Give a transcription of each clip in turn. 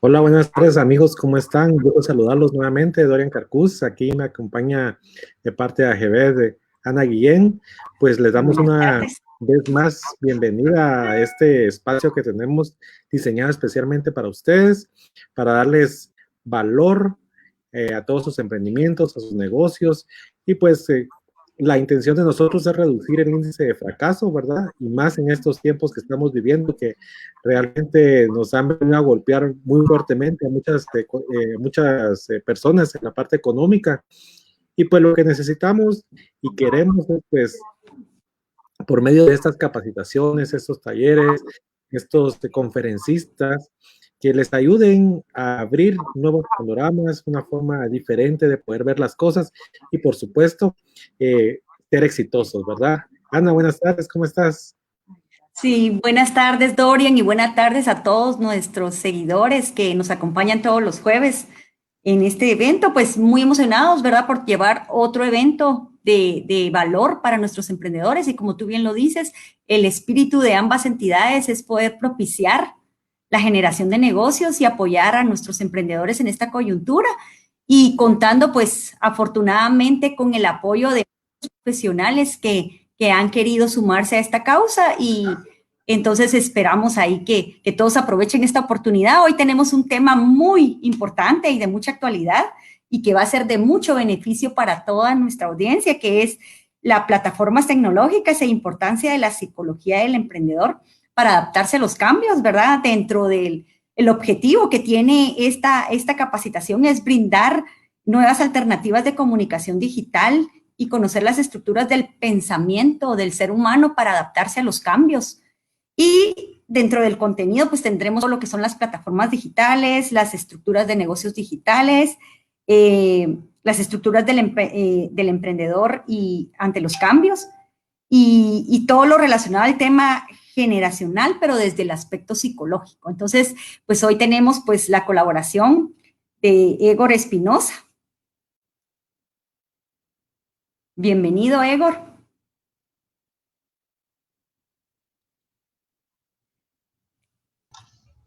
Hola, buenas tardes amigos, ¿cómo están? Quiero saludarlos nuevamente, Dorian Carcuz, aquí me acompaña de parte de AGB de Ana Guillén, pues les damos una vez más bienvenida a este espacio que tenemos diseñado especialmente para ustedes, para darles valor a todos sus emprendimientos, a sus negocios, y pues la intención de nosotros es reducir el índice de fracaso, ¿verdad? Y más en estos tiempos que estamos viviendo, que realmente nos han venido a golpear muy fuertemente a muchas personas en la parte económica. Y pues lo que necesitamos y queremos es, pues, por medio de estas capacitaciones, estos talleres, estos conferencistas, que les ayuden a abrir nuevos panoramas, una forma diferente de poder ver las cosas y, por supuesto, ser exitosos, ¿verdad? Ana, buenas tardes, ¿cómo estás? Sí, buenas tardes, Dorian, y buenas tardes a todos nuestros seguidores que nos acompañan todos los jueves en este evento. Pues muy emocionados, ¿verdad?, por llevar otro evento de valor para nuestros emprendedores. Y como tú bien lo dices, el espíritu de ambas entidades es poder propiciar la generación de negocios y apoyar a nuestros emprendedores en esta coyuntura. Y contando, pues, afortunadamente con el apoyo de profesionales que han querido sumarse a esta causa, y entonces esperamos ahí que todos aprovechen esta oportunidad. Hoy tenemos un tema muy importante y de mucha actualidad y que va a ser de mucho beneficio para toda nuestra audiencia, que es las plataformas tecnológicas e importancia de la psicología del emprendedor para adaptarse a los cambios, ¿verdad? Dentro del el objetivo que tiene esta capacitación es brindar nuevas alternativas de comunicación digital y conocer las estructuras del pensamiento del ser humano para adaptarse a los cambios. Y dentro del contenido, pues tendremos todo lo que son las plataformas digitales, las estructuras de negocios digitales, las estructuras del emprendedor y ante los cambios, y todo lo relacionado al tema generacional, pero desde el aspecto psicológico. Entonces, pues hoy tenemos pues la colaboración de Egor Espinosa. Bienvenido, Egor.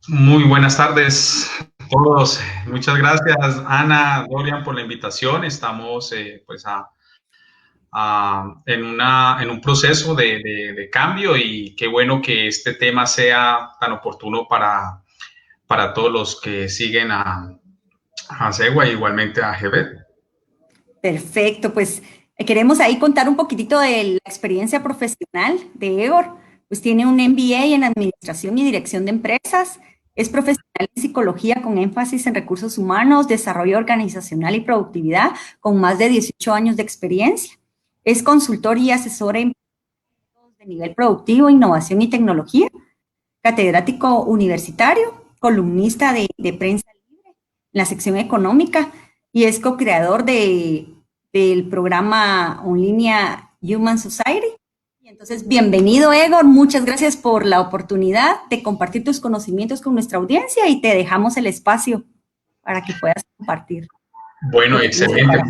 Muy buenas tardes a todos. Muchas gracias, Ana, Dorian, por la invitación. Estamos pues en un proceso de cambio, y qué bueno que este tema sea tan oportuno para todos los que siguen a Segua e igualmente a GB. Perfecto, pues queremos ahí contar un poquitito de la experiencia profesional de Egor. Pues tiene un MBA en Administración y Dirección de Empresas, es profesional en Psicología con énfasis en Recursos Humanos, Desarrollo Organizacional y Productividad, con más de 18 años de experiencia. Es consultor y asesor en de nivel productivo, innovación y tecnología, catedrático universitario, columnista de prensa libre en la sección económica, y es co-creador del programa en línea Human Society. Y entonces, bienvenido, Egor. Muchas gracias por la oportunidad de compartir tus conocimientos con nuestra audiencia, y te dejamos el espacio para que puedas compartir. Bueno, excelente.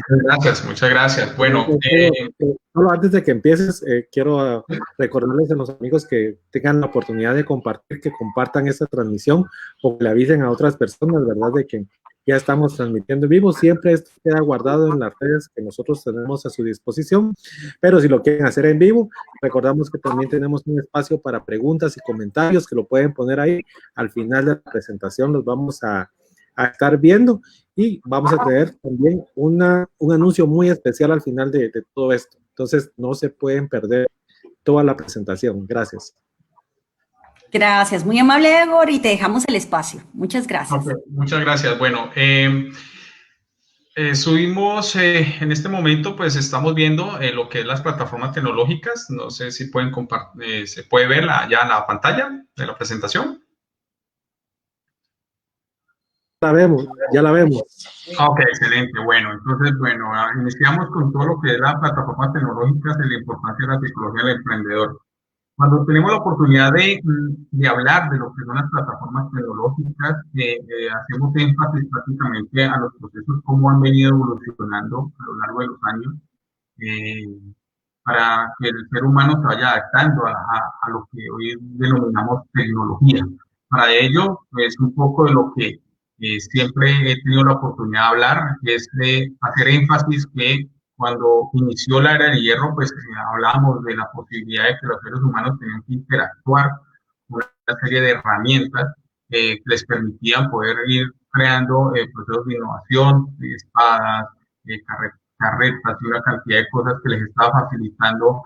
Muchas gracias. Bueno, solo antes de que empieces, quiero recordarles a los amigos que tengan la oportunidad de compartir, que compartan esta transmisión o que le avisen a otras personas, ¿verdad?, de que ya estamos transmitiendo en vivo. Siempre esto queda guardado en las redes que nosotros tenemos a su disposición, pero si lo quieren hacer en vivo, recordamos que también tenemos un espacio para preguntas y comentarios que lo pueden poner ahí. Al final de la presentación los vamos a estar viendo, y vamos a tener también un anuncio muy especial al final de todo esto. Entonces, no se pueden perder toda la presentación. Gracias. Gracias, muy amable, Egor, y te dejamos el espacio. Muchas gracias. Okay, muchas gracias. Bueno, subimos en este momento, pues estamos viendo lo que es las plataformas tecnológicas. No sé si pueden compartir, se puede ver ya la pantalla de la presentación. Ya la vemos. Ok, excelente. Bueno, entonces, bueno, iniciamos con todo lo que es las plataformas tecnológicas y la importancia de la psicología del emprendedor. Cuando tenemos la oportunidad de hablar de lo que son las plataformas tecnológicas, hacemos énfasis prácticamente a los procesos, cómo han venido evolucionando a lo largo de los años, eh, para que el ser humano se vaya adaptando a lo que hoy denominamos tecnología. Para ello, es un poco de lo que siempre he tenido la oportunidad de hablar, es de hacer énfasis que cuando inició la era del hierro, pues hablábamos de la posibilidad de que los seres humanos tenían que interactuar con una serie de herramientas que les permitían poder ir creando procesos de innovación, espadas, carretas y una cantidad de cosas que les estaba facilitando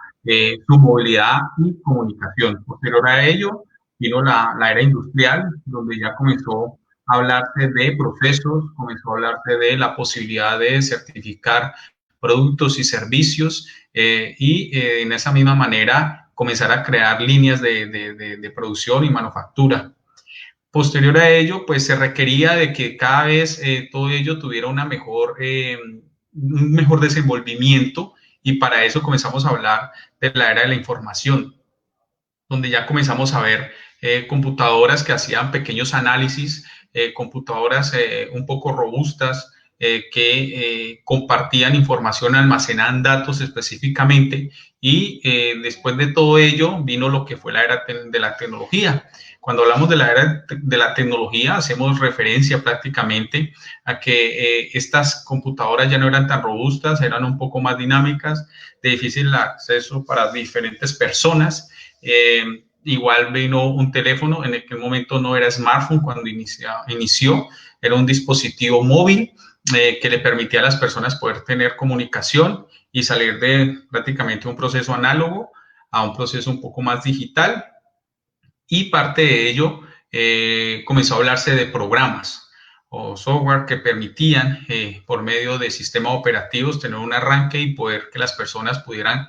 su movilidad y comunicación. Posterior a ello, vino la era industrial, donde ya comenzó a hablarse de procesos, comenzó a hablarse de la posibilidad de certificar productos y servicios en esa misma manera comenzar a crear líneas de producción y manufactura. Posterior a ello, pues se requería de que cada vez todo ello tuviera un mejor desenvolvimiento, y para eso comenzamos a hablar de la era de la información, donde ya comenzamos a ver computadoras que hacían pequeños análisis, computadoras un poco robustas, que compartían información, almacenaban datos específicamente, y después de todo ello vino lo que fue la era de la tecnología. Cuando hablamos de la era de la tecnología, hacemos referencia prácticamente a que estas computadoras ya no eran tan robustas, eran un poco más dinámicas, de difícil acceso para diferentes personas. Igual vino un teléfono, en aquel momento no era smartphone cuando inició, era un dispositivo móvil que le permitía a las personas poder tener comunicación y salir de prácticamente un proceso análogo a un proceso un poco más digital. Y parte de ello comenzó a hablarse de programas o software que permitían por medio de sistemas operativos tener un arranque y poder que las personas pudieran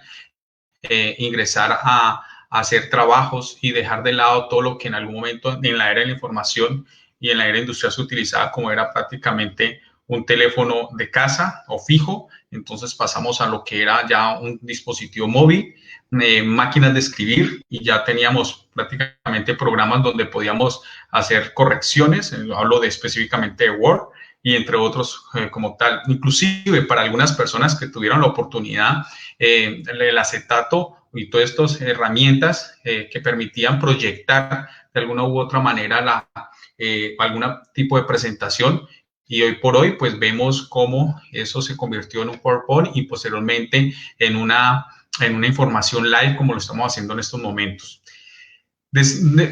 ingresar a hacer trabajos y dejar de lado todo lo que en algún momento en la era de la información y en la era industrial se utilizaba como era prácticamente un teléfono de casa o fijo. Entonces pasamos a lo que era ya un dispositivo móvil, máquinas de escribir, y ya teníamos prácticamente programas donde podíamos hacer correcciones, hablo de específicamente de Word, y entre otros como tal. Inclusive para algunas personas que tuvieron la oportunidad, el acetato y todas estas herramientas que permitían proyectar de alguna u otra manera algún tipo de presentación, y hoy por hoy pues vemos cómo eso se convirtió en un PowerPoint y posteriormente en una información live como lo estamos haciendo en estos momentos.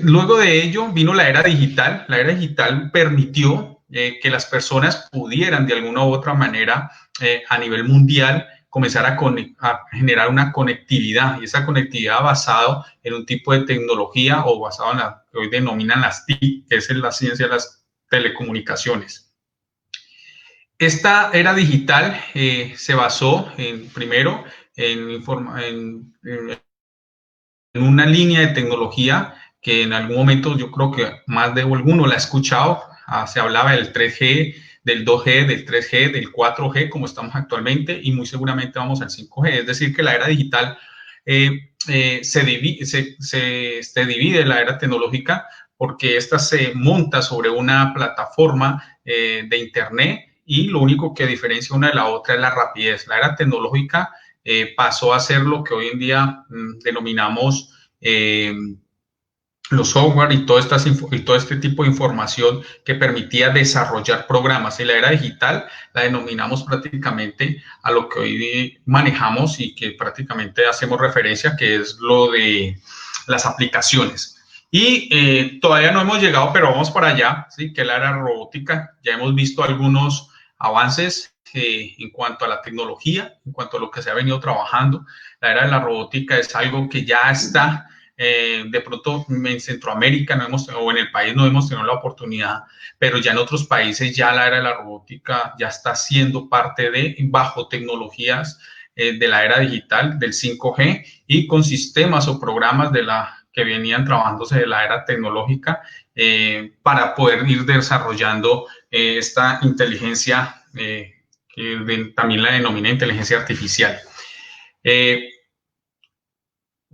Luego de ello vino la era digital. La era digital permitió que las personas pudieran de alguna u otra manera a nivel mundial comenzar a generar una conectividad, y esa conectividad basada en un tipo de tecnología o basada en la que hoy denominan las TIC, que es la ciencia de las telecomunicaciones. Esta era digital se basó primero en una línea de tecnología que en algún momento yo creo que más de alguno la ha escuchado. Se hablaba del 3G, del 2G, del 3G, del 4G, como estamos actualmente, y muy seguramente vamos al 5G. Es decir, que la era digital se divide la era tecnológica porque esta se monta sobre una plataforma de Internet, y lo único que diferencia una de la otra es la rapidez. La era tecnológica pasó a ser lo que hoy en día denominamos los software y todo este tipo de información que permitía desarrollar programas. Y la era digital la denominamos prácticamente a lo que hoy manejamos y que prácticamente hacemos referencia, que es lo de las aplicaciones. Y todavía no hemos llegado, pero vamos para allá, ¿sí? Que la era robótica. Ya hemos visto algunos avances en cuanto a la tecnología, en cuanto a lo que se ha venido trabajando. La era de la robótica es algo que ya está, de pronto en Centroamérica o en el país no hemos tenido la oportunidad, pero ya en otros países ya la era de la robótica ya está siendo parte bajo tecnologías de la era digital, del 5G, y con sistemas o programas que venían trabajándose de la era tecnológica para poder ir desarrollando esta inteligencia que también la denomina inteligencia artificial.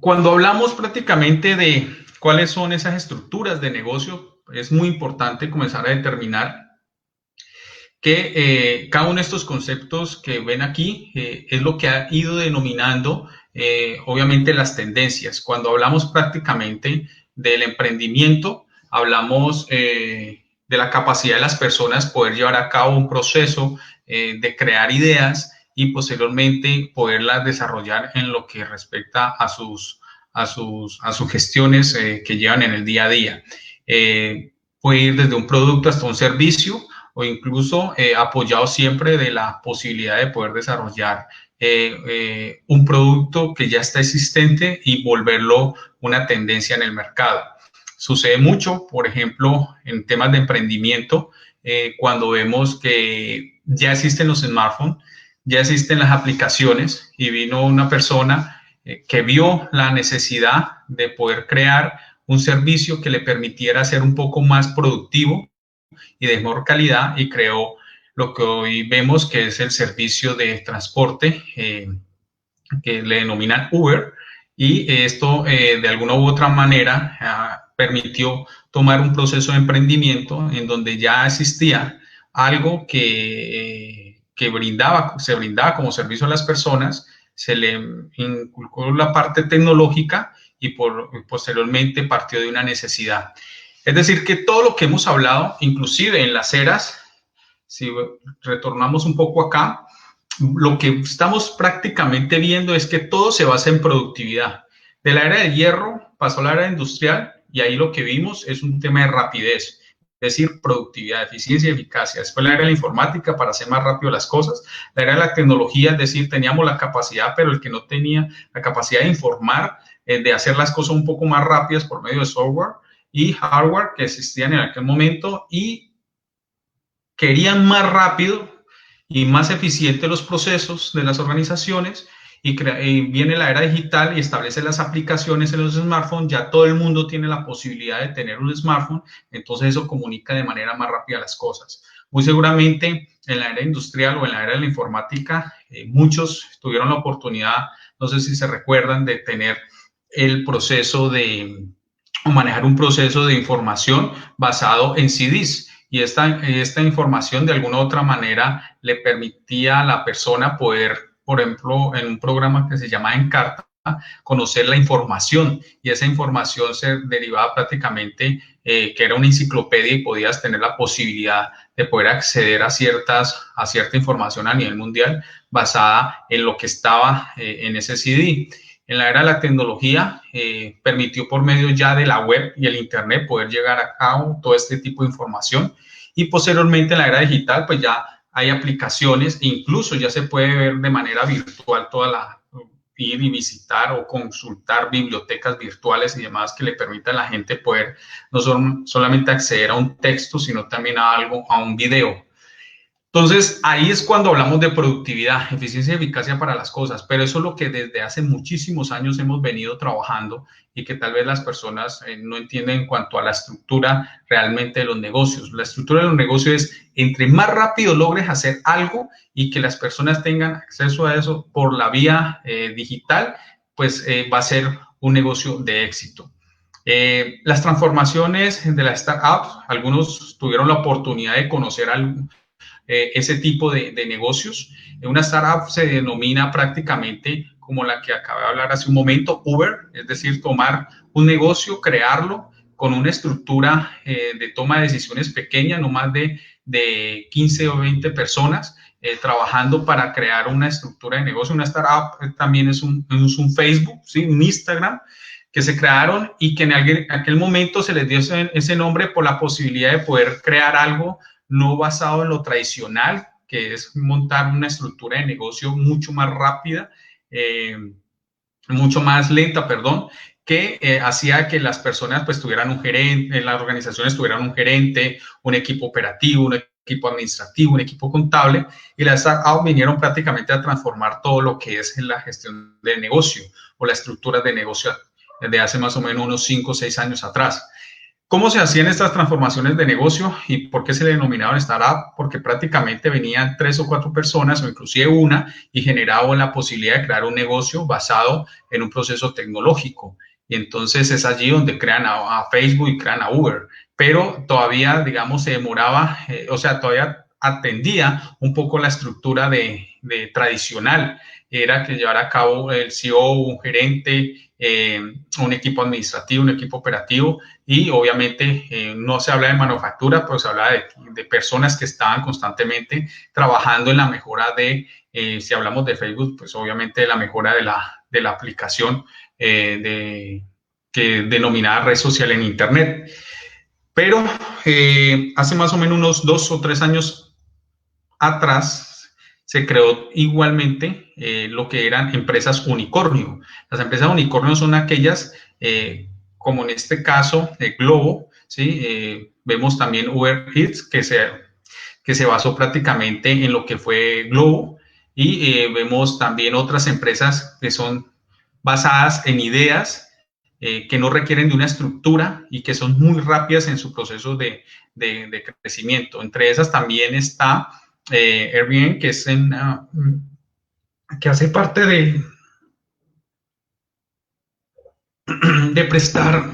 Cuando hablamos prácticamente de cuáles son esas estructuras de negocio, es muy importante comenzar a determinar que cada uno de estos conceptos que ven aquí es lo que ha ido denominando, obviamente, las tendencias. Cuando hablamos prácticamente del emprendimiento, hablamos de la capacidad de las personas poder llevar a cabo un proceso de crear ideas y posteriormente poderlas desarrollar en lo que respecta a sus gestiones que llevan en el día a día. Puede ir desde un producto hasta un servicio, o incluso apoyado siempre de la posibilidad de poder desarrollar un producto que ya está existente y volverlo una tendencia en el mercado. Sucede mucho, por ejemplo, en temas de emprendimiento, cuando vemos que ya existen los smartphones, ya existen las aplicaciones y vino una persona que vio la necesidad de poder crear un servicio que le permitiera ser un poco más productivo y de mejor calidad, y creó lo que hoy vemos que es el servicio de transporte que le denominan Uber, y esto de alguna u otra manera permitió tomar un proceso de emprendimiento en donde ya existía algo que se brindaba como servicio a las personas, se le inculcó la parte tecnológica y posteriormente partió de una necesidad. Es decir, que todo lo que hemos hablado, inclusive en las eras, si retornamos un poco acá, lo que estamos prácticamente viendo es que todo se basa en productividad. De la era de hierro pasó a la era industrial y ahí lo que vimos es un tema de rapidez, es decir, productividad, eficiencia y eficacia. Después la era de la informática para hacer más rápido las cosas, la era de la tecnología, es decir, teníamos la capacidad, pero el que no tenía la capacidad de informar, de hacer las cosas un poco más rápidas por medio de software y hardware que existían en aquel momento y querían más rápido y más eficiente los procesos de las organizaciones, y viene la era digital y establece las aplicaciones en los smartphones. Ya todo el mundo tiene la posibilidad de tener un smartphone, entonces eso comunica de manera más rápida las cosas. Muy seguramente en la era industrial o en la era de la informática, muchos tuvieron la oportunidad, no sé si se recuerdan, de tener el proceso o manejar un proceso de información basado en CDs. Y esta información de alguna u otra manera le permitía a la persona poder, por ejemplo, en un programa que se llama Encarta, conocer la información, y esa información se derivaba prácticamente que era una enciclopedia y podías tener la posibilidad de poder acceder a cierta información a nivel mundial basada en lo que estaba en ese CD. En la era de la tecnología, permitió por medio ya de la web y el internet poder llegar a cabo todo este tipo de información, y posteriormente en la era digital pues ya hay aplicaciones e incluso ya se puede ver de manera virtual ir y visitar o consultar bibliotecas virtuales y demás que le permitan a la gente poder no solamente acceder a un texto, sino también a un video. Entonces, ahí es cuando hablamos de productividad, eficiencia y eficacia para las cosas, pero eso es lo que desde hace muchísimos años hemos venido trabajando y que tal vez las personas no entienden en cuanto a la estructura realmente de los negocios. La estructura de los negocios es, entre más rápido logres hacer algo y que las personas tengan acceso a eso por la vía digital, pues va a ser un negocio de éxito. Las transformaciones de las startups, algunos tuvieron la oportunidad de conocer ese tipo de negocios. Una startup se denomina prácticamente como la que acabé de hablar hace un momento, Uber, es decir, tomar un negocio, crearlo con una estructura de toma de decisiones pequeña, no más de 15 o 20 personas trabajando para crear una estructura de negocio. Una startup también es un Facebook, ¿sí? Un Instagram, que se crearon y que en aquel momento se les dio ese nombre por la posibilidad de poder crear algo no basado en lo tradicional, que es montar una estructura de negocio mucho más rápida, mucho más lenta, perdón, que hacía que las personas pues tuvieran un gerente, las organizaciones tuvieran un gerente, un equipo operativo, un equipo administrativo, un equipo contable, y las startups vinieron prácticamente a transformar todo lo que es la gestión de negocio o la estructura de negocio de hace más o menos unos 5 o 6 años atrás. ¿Cómo se hacían estas transformaciones de negocio y por qué se le denominaban startup? Porque prácticamente venían 3 o 4 personas o inclusive una y generaban la posibilidad de crear un negocio basado en un proceso tecnológico. Y entonces es allí donde crean a Facebook y crean a Uber. Pero todavía, digamos, se demoraba, o sea, todavía atendía un poco la estructura de tradicional. Era que llevara a cabo el CEO, un gerente, un equipo administrativo, un equipo operativo, y obviamente no se habla de manufactura, pero se habla de personas que estaban constantemente trabajando en la mejora si hablamos de Facebook, pues obviamente de la mejora de la aplicación denominada red social en Internet. Pero hace más o menos unos 2 o 3 años atrás, se creó igualmente lo que eran empresas unicornio. Las empresas unicornio son aquellas, como en este caso, Globo, ¿sí? Vemos también Uber Eats, que se basó prácticamente en lo que fue Globo, y vemos también otras empresas que son basadas en ideas que no requieren de una estructura y que son muy rápidas en su proceso de crecimiento. Entre esas también está Airbnb, que que hace parte de prestar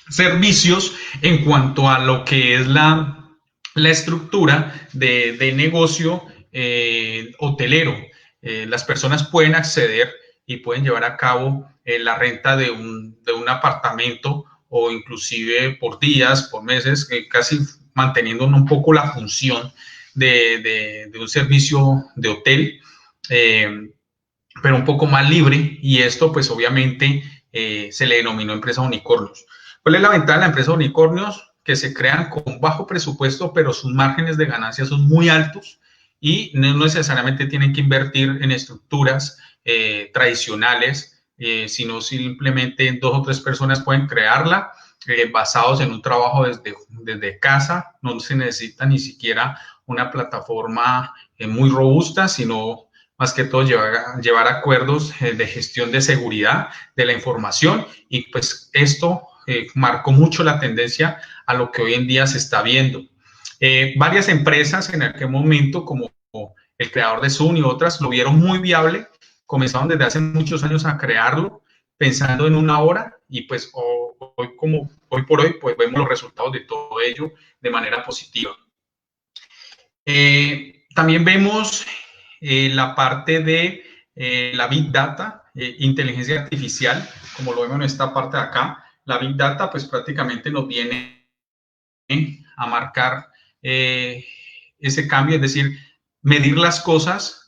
servicios en cuanto a lo que es la estructura de negocio hotelero. Las personas pueden acceder y pueden llevar a cabo la renta de un apartamento, o inclusive por días, por meses, casi manteniendo un poco la función de un servicio de hotel, pero un poco más libre, y esto pues obviamente se le denominó empresa unicornios. ¿Cuál es la ventaja de la empresa unicornios? Que se crean con bajo presupuesto, pero sus márgenes de ganancia son muy altos y no necesariamente tienen que invertir en estructuras tradicionales, sino simplemente 2 o 3 personas pueden crearla basados en un trabajo desde casa. No se necesita ni siquiera una plataforma muy robusta, sino más que todo llevar acuerdos de gestión de seguridad de la información, y pues esto marcó mucho la tendencia a lo que hoy en día se está viendo. Varias empresas en aquel momento, como el creador de Zoom y otras, lo vieron muy viable, comenzaron desde hace muchos años a crearlo pensando en una hora, y pues hoy por hoy pues vemos los resultados de todo ello de manera positiva. También vemos la parte de la Big Data, inteligencia artificial, como lo vemos en esta parte de acá. La Big Data pues prácticamente nos viene a marcar ese cambio, es decir, medir las cosas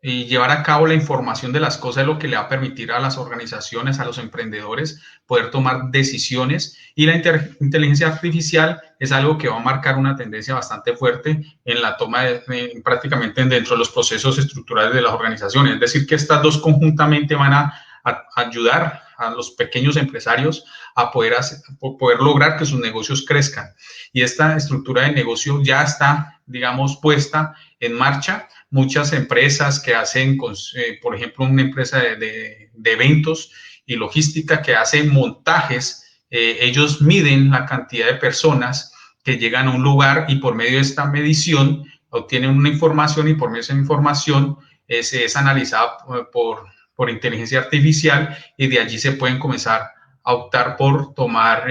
y llevar a cabo la información de las cosas es lo que le va a permitir a las organizaciones, a los emprendedores, poder tomar decisiones. Y la inteligencia artificial es algo que va a marcar una tendencia bastante fuerte en la toma prácticamente dentro de los procesos estructurales de las organizaciones. Es decir, que estas dos conjuntamente van a ayudar a los pequeños empresarios a poder lograr que sus negocios crezcan. Y esta estructura de negocio ya está, digamos, puesta en marcha. Muchas empresas que hacen, por ejemplo, una empresa de eventos y logística que hace montajes, ellos miden la cantidad de personas que llegan a un lugar, y por medio de esta medición obtienen una información, y por medio de esa información es analizada por inteligencia artificial, y de allí se pueden comenzar a optar por tomar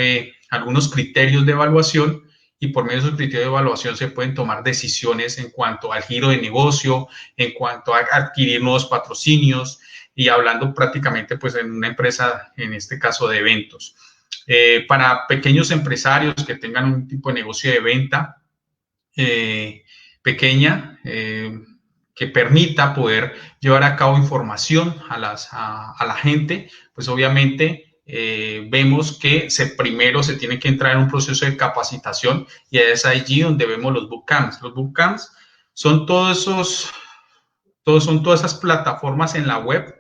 algunos criterios de evaluación, y por medio de esos criterios de evaluación se pueden tomar decisiones en cuanto al giro de negocio, en cuanto a adquirir nuevos patrocinios, y hablando prácticamente pues en una empresa, en este caso de eventos. Para pequeños empresarios que tengan un tipo de negocio de venta pequeña, que permita poder llevar a cabo información a la gente, pues obviamente vemos que primero se tiene que entrar en un proceso de capacitación, y es allí donde vemos los bootcamps. Los bootcamps son todas esas plataformas en la web,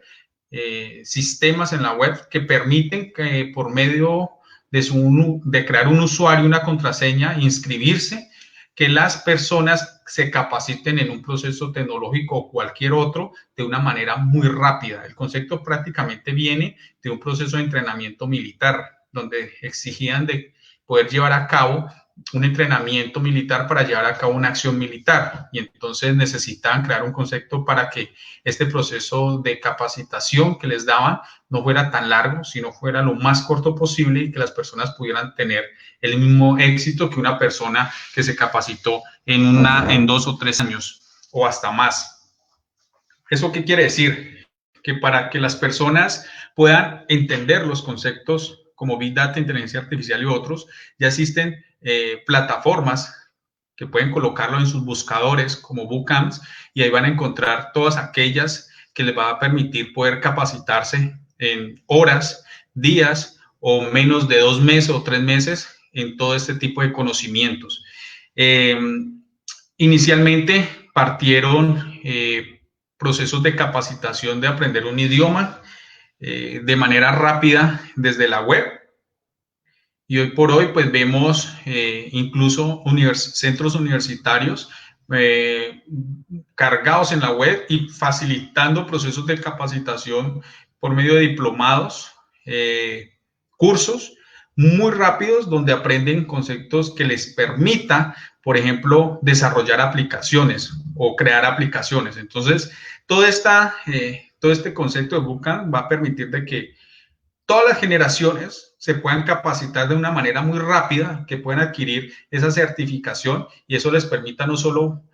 sistemas en la web que permiten que por medio de crear un usuario, una contraseña, inscribirse, que las personas se capaciten en un proceso tecnológico o cualquier otro de una manera muy rápida. El concepto prácticamente viene de un proceso de entrenamiento militar, donde exigían poder llevar a cabo un entrenamiento militar para llevar a cabo una acción militar, y entonces necesitaban crear un concepto para que este proceso de capacitación que les daban no fuera tan largo, sino fuera lo más corto posible y que las personas pudieran tener el mismo éxito que una persona que se capacitó en 2 o 3 años o hasta más. ¿Eso qué quiere decir? Que para que las personas puedan entender los conceptos como Big Data, inteligencia artificial y otros, ya existen plataformas que pueden colocarlo en sus buscadores como Bootcamps, y ahí van a encontrar todas aquellas que les va a permitir poder capacitarse en horas, días o menos de 2 meses o 3 meses en todo este tipo de conocimientos. Inicialmente partieron procesos de capacitación de aprender un idioma de manera rápida desde la web. Y hoy por hoy, pues vemos incluso centros universitarios cargados en la web y facilitando procesos de capacitación por medio de diplomados, cursos muy rápidos donde aprenden conceptos que les permita, por ejemplo, desarrollar aplicaciones o crear aplicaciones. Entonces, todo este concepto de Bootcamp va a permitir de que todas las generaciones se puedan capacitar de una manera muy rápida, que puedan adquirir esa certificación, y eso les permita no solo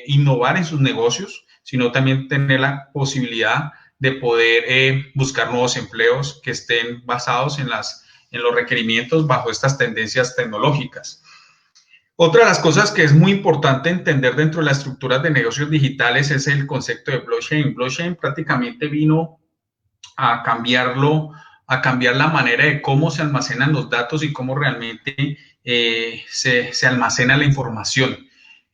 innovar en sus negocios, sino también tener la posibilidad de poder buscar nuevos empleos que estén basados en los requerimientos bajo estas tendencias tecnológicas. Otra de las cosas que es muy importante entender dentro de las estructuras de negocios digitales es el concepto de blockchain. Blockchain prácticamente vino a cambiar la manera de cómo se almacenan los datos y cómo realmente se almacena la información.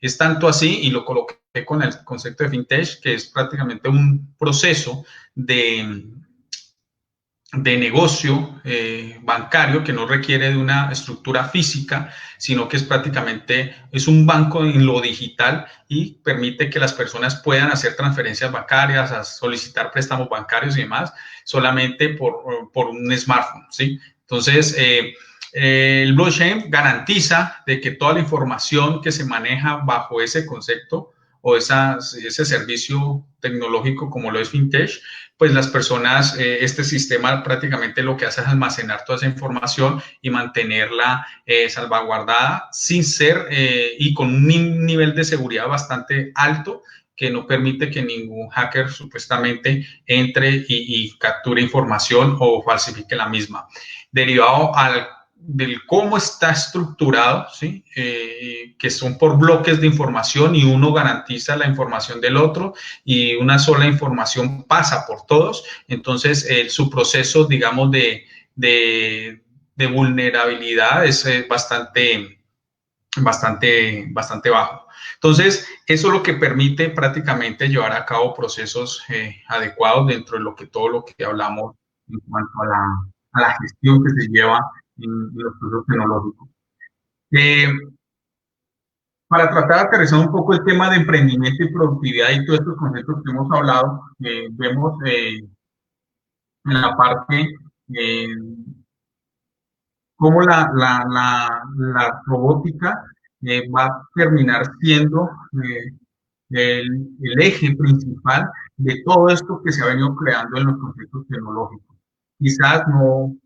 Es tanto así, y lo coloqué con el concepto de fintech, que es prácticamente un proceso de negocio bancario que no requiere de una estructura física, sino que es un banco en lo digital y permite que las personas puedan hacer transferencias bancarias, a solicitar préstamos bancarios y demás, solamente por un smartphone, ¿sí? Entonces, el blockchain garantiza de que toda la información que se maneja bajo ese concepto o ese servicio tecnológico como lo es fintech, pues las personas, este sistema prácticamente lo que hace es almacenar toda esa información y mantenerla salvaguardada sin ser y con un nivel de seguridad bastante alto, que no permite que ningún hacker supuestamente entre y capture información o falsifique la misma. Derivado del cómo está estructurado, ¿sí? Que son por bloques de información y uno garantiza la información del otro y una sola información pasa por todos, entonces su proceso, digamos, de vulnerabilidad es bastante bajo. Entonces, eso es lo que permite prácticamente llevar a cabo procesos adecuados dentro de todo lo que hablamos en cuanto a la gestión que se lleva en los procesos tecnológicos. Para tratar de aterrizar un poco el tema de emprendimiento y productividad y todos estos conceptos que hemos hablado, vemos en la parte cómo la robótica va a terminar siendo el eje principal de todo esto que se ha venido creando en los conceptos tecnológicos. Quizás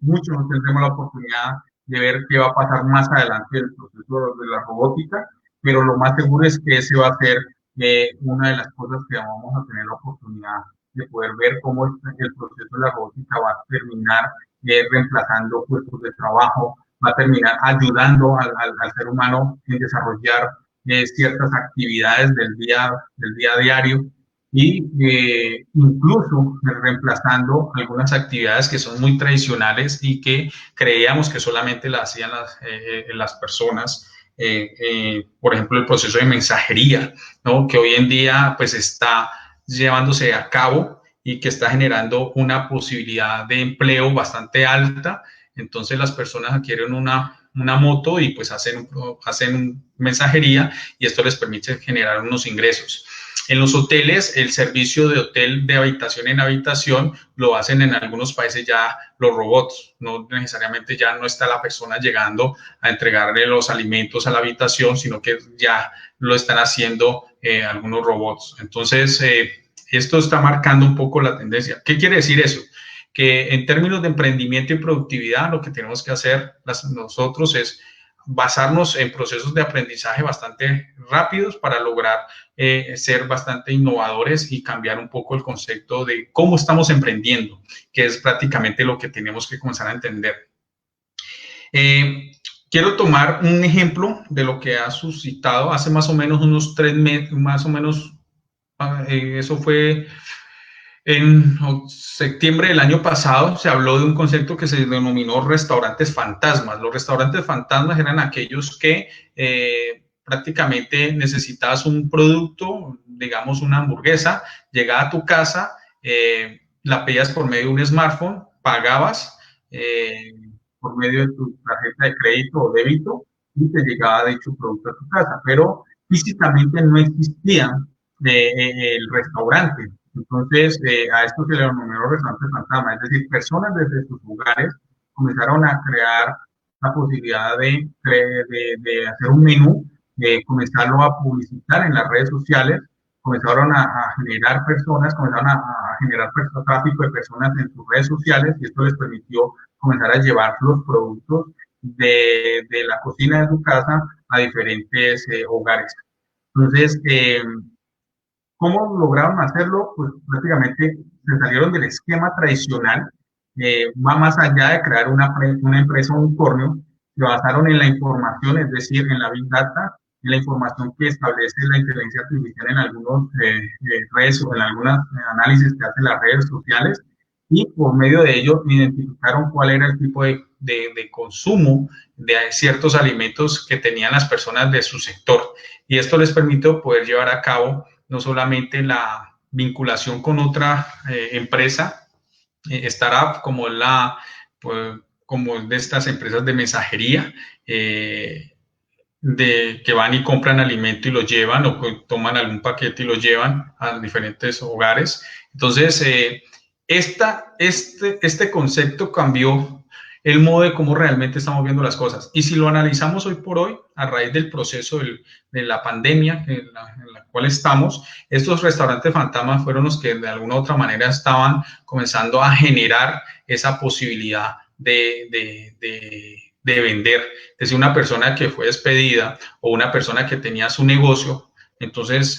muchos no tendremos la oportunidad de ver qué va a pasar más adelante en el proceso de la robótica, pero lo más seguro es que ese va a ser una de las cosas que vamos a tener la oportunidad de poder ver cómo el proceso de la robótica va a terminar reemplazando puestos de trabajo, va a terminar ayudando al ser humano en desarrollar ciertas actividades del día a diario y incluso reemplazando algunas actividades que son muy tradicionales y que creíamos que solamente las hacían las personas. Por ejemplo, el proceso de mensajería, ¿no? Que hoy en día pues está llevándose a cabo y que está generando una posibilidad de empleo bastante alta. Entonces las personas adquieren una moto y pues hacen mensajería y esto les permite generar unos ingresos. En los hoteles, el servicio de hotel de habitación en habitación lo hacen en algunos países ya los robots. No necesariamente ya no está la persona llegando a entregarle los alimentos a la habitación, sino que ya lo están haciendo algunos robots. Entonces, esto está marcando un poco la tendencia. ¿Qué quiere decir eso? Que en términos de emprendimiento y productividad, lo que tenemos que hacer nosotros es basarnos en procesos de aprendizaje bastante rápidos para lograr ser bastante innovadores y cambiar un poco el concepto de cómo estamos emprendiendo, que es prácticamente lo que tenemos que comenzar a entender. Quiero tomar un ejemplo de lo que ha suscitado hace más o menos unos 3 meses, más o menos, eso fue en septiembre del año pasado. Se habló de un concepto que se denominó restaurantes fantasmas. Los restaurantes fantasmas eran aquellos que prácticamente necesitabas un producto, digamos una hamburguesa, llegaba a tu casa, la pedías por medio de un smartphone, pagabas por medio de tu tarjeta de crédito o débito y te llegaba dicho producto a tu casa, pero físicamente no existía el restaurante. Entonces, a esto se le denominó restaurantes fantasma, es decir, personas desde sus lugares comenzaron a crear la posibilidad de hacer un menú, de comenzarlo a publicitar en las redes sociales, comenzaron a generar personas, comenzaron a generar tráfico de personas en sus redes sociales, y esto les permitió comenzar a llevar los productos de la cocina de su casa a diferentes hogares. Entonces, ¿cómo lograron hacerlo? Pues prácticamente se salieron del esquema tradicional, va más allá de crear una empresa unicornio, se basaron en la información, es decir, en la Big Data, en la información que establece la inteligencia artificial en algunos redes o en algunos análisis que hacen las redes sociales, y por medio de ello identificaron cuál era el tipo de consumo de ciertos alimentos que tenían las personas de su sector, y esto les permitió poder llevar a cabo no solamente la vinculación con otra empresa, startup, como como de estas empresas de mensajería, que van y compran alimento y lo llevan, o toman algún paquete y lo llevan a diferentes hogares. Entonces, este concepto cambió el modo de cómo realmente estamos viendo las cosas. Y si lo analizamos hoy por hoy, a raíz del proceso de la pandemia en la cual estamos, estos restaurantes fantasmas fueron los que de alguna u otra manera estaban comenzando a generar esa posibilidad de vender. Es decir, una persona que fue despedida o una persona que tenía su negocio, entonces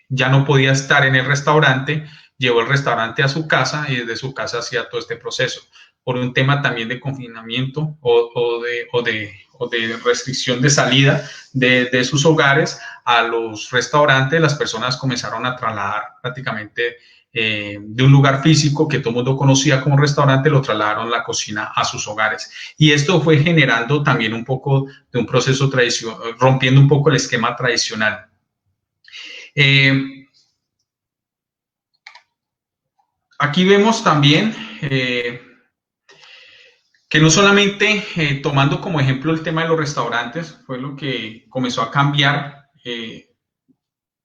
ya no podía estar en el restaurante, llevó el restaurante a su casa y desde su casa hacía todo este proceso. Por un tema también de confinamiento o de restricción de salida de sus hogares a los restaurantes, las personas comenzaron a trasladar prácticamente de un lugar físico que todo el mundo conocía como restaurante, lo trasladaron la cocina a sus hogares. Y esto fue generando también un poco de un proceso tradicional, rompiendo un poco el esquema tradicional. Aquí vemos también que no solamente tomando como ejemplo el tema de los restaurantes, fue lo que comenzó a cambiar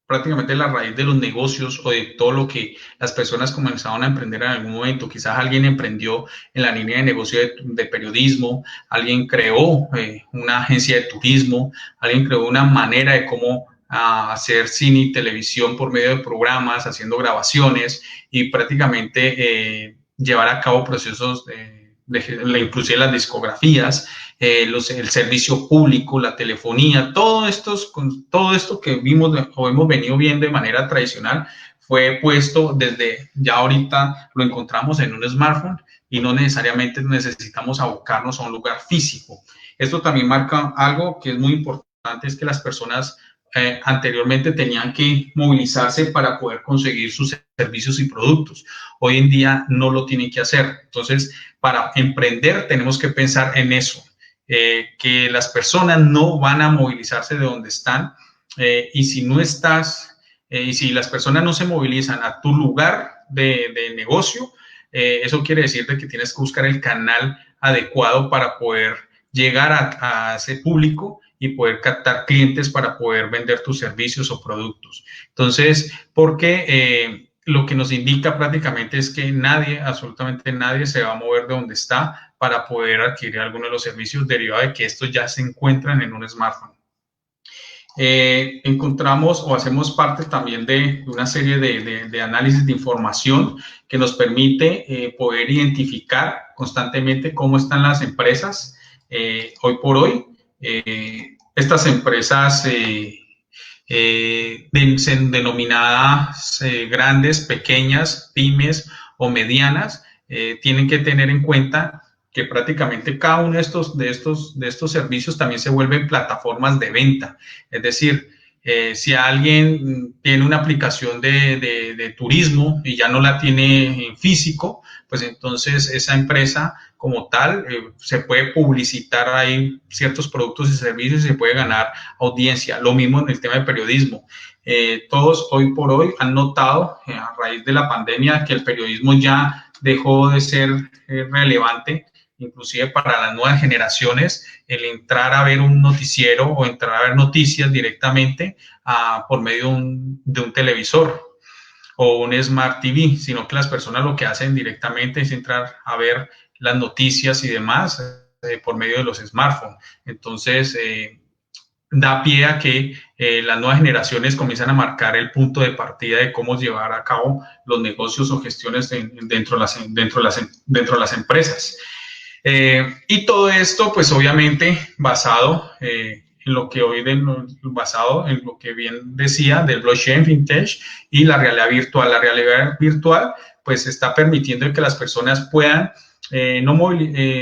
prácticamente la raíz de los negocios o de todo lo que las personas comenzaron a emprender en algún momento. Quizás alguien emprendió en la línea de negocio de periodismo, alguien creó una agencia de turismo, alguien creó una manera de cómo hacer cine y televisión por medio de programas, haciendo grabaciones y prácticamente llevar a cabo procesos inclusive las discografías, el servicio público, la telefonía, todo esto que vimos o hemos venido viendo de manera tradicional fue puesto desde ya ahorita lo encontramos en un smartphone y no necesariamente necesitamos abocarnos a un lugar físico. Esto también marca algo que es muy importante, es que las personas anteriormente tenían que movilizarse para poder conseguir sus servicios y productos. Hoy en día no lo tienen que hacer. Entonces, para emprender tenemos que pensar en eso, que las personas no van a movilizarse de donde están y si no estás, y si las personas no se movilizan a tu lugar de negocio, eso quiere decir que tienes que buscar el canal adecuado para poder llegar a ese público y poder captar clientes para poder vender tus servicios o productos. Entonces, porque lo que nos indica prácticamente es que nadie, absolutamente nadie, se va a mover de donde está para poder adquirir alguno de los servicios derivados de que estos ya se encuentran en un smartphone. Encontramos o hacemos parte también de una serie de análisis de información que nos permite poder identificar constantemente cómo están las empresas hoy por hoy. Estas empresas denominadas grandes, pequeñas, pymes o medianas, tienen que tener en cuenta que prácticamente cada uno de estos servicios también se vuelven plataformas de venta. Es decir, si alguien tiene una aplicación de turismo y ya no la tiene en físico, pues entonces esa empresa como tal se puede publicitar ahí ciertos productos y servicios y se puede ganar audiencia. Lo mismo en el tema de periodismo. Todos hoy por hoy han notado a raíz de la pandemia que el periodismo ya dejó de ser relevante, inclusive para las nuevas generaciones, el entrar a ver un noticiero o entrar a ver noticias directamente por medio de un televisor o un Smart TV, sino que las personas lo que hacen directamente es entrar a ver las noticias y demás por medio de los smartphones. Entonces, da pie a que las nuevas generaciones comienzan a marcar el punto de partida de cómo llevar a cabo los negocios o gestiones dentro de las empresas. Y todo esto, pues obviamente basado en lo que bien decía del blockchain, vintage y la realidad virtual. La realidad virtual, pues está permitiendo que las personas puedan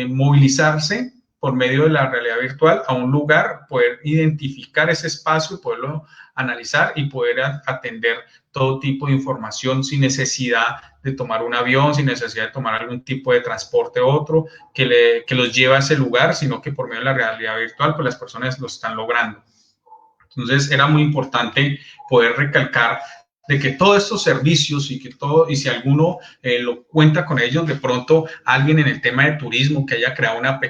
movilizarse por medio de la realidad virtual a un lugar, poder identificar ese espacio, poderlo analizar y poder atender todo tipo de información sin necesidad de tomar un avión, sin necesidad de tomar algún tipo de transporte u otro que los lleve a ese lugar, sino que por medio de la realidad virtual, pues las personas lo están logrando. Entonces, era muy importante poder recalcar de que todos estos servicios y si alguno lo cuenta con ellos, de pronto alguien en el tema de turismo que haya creado una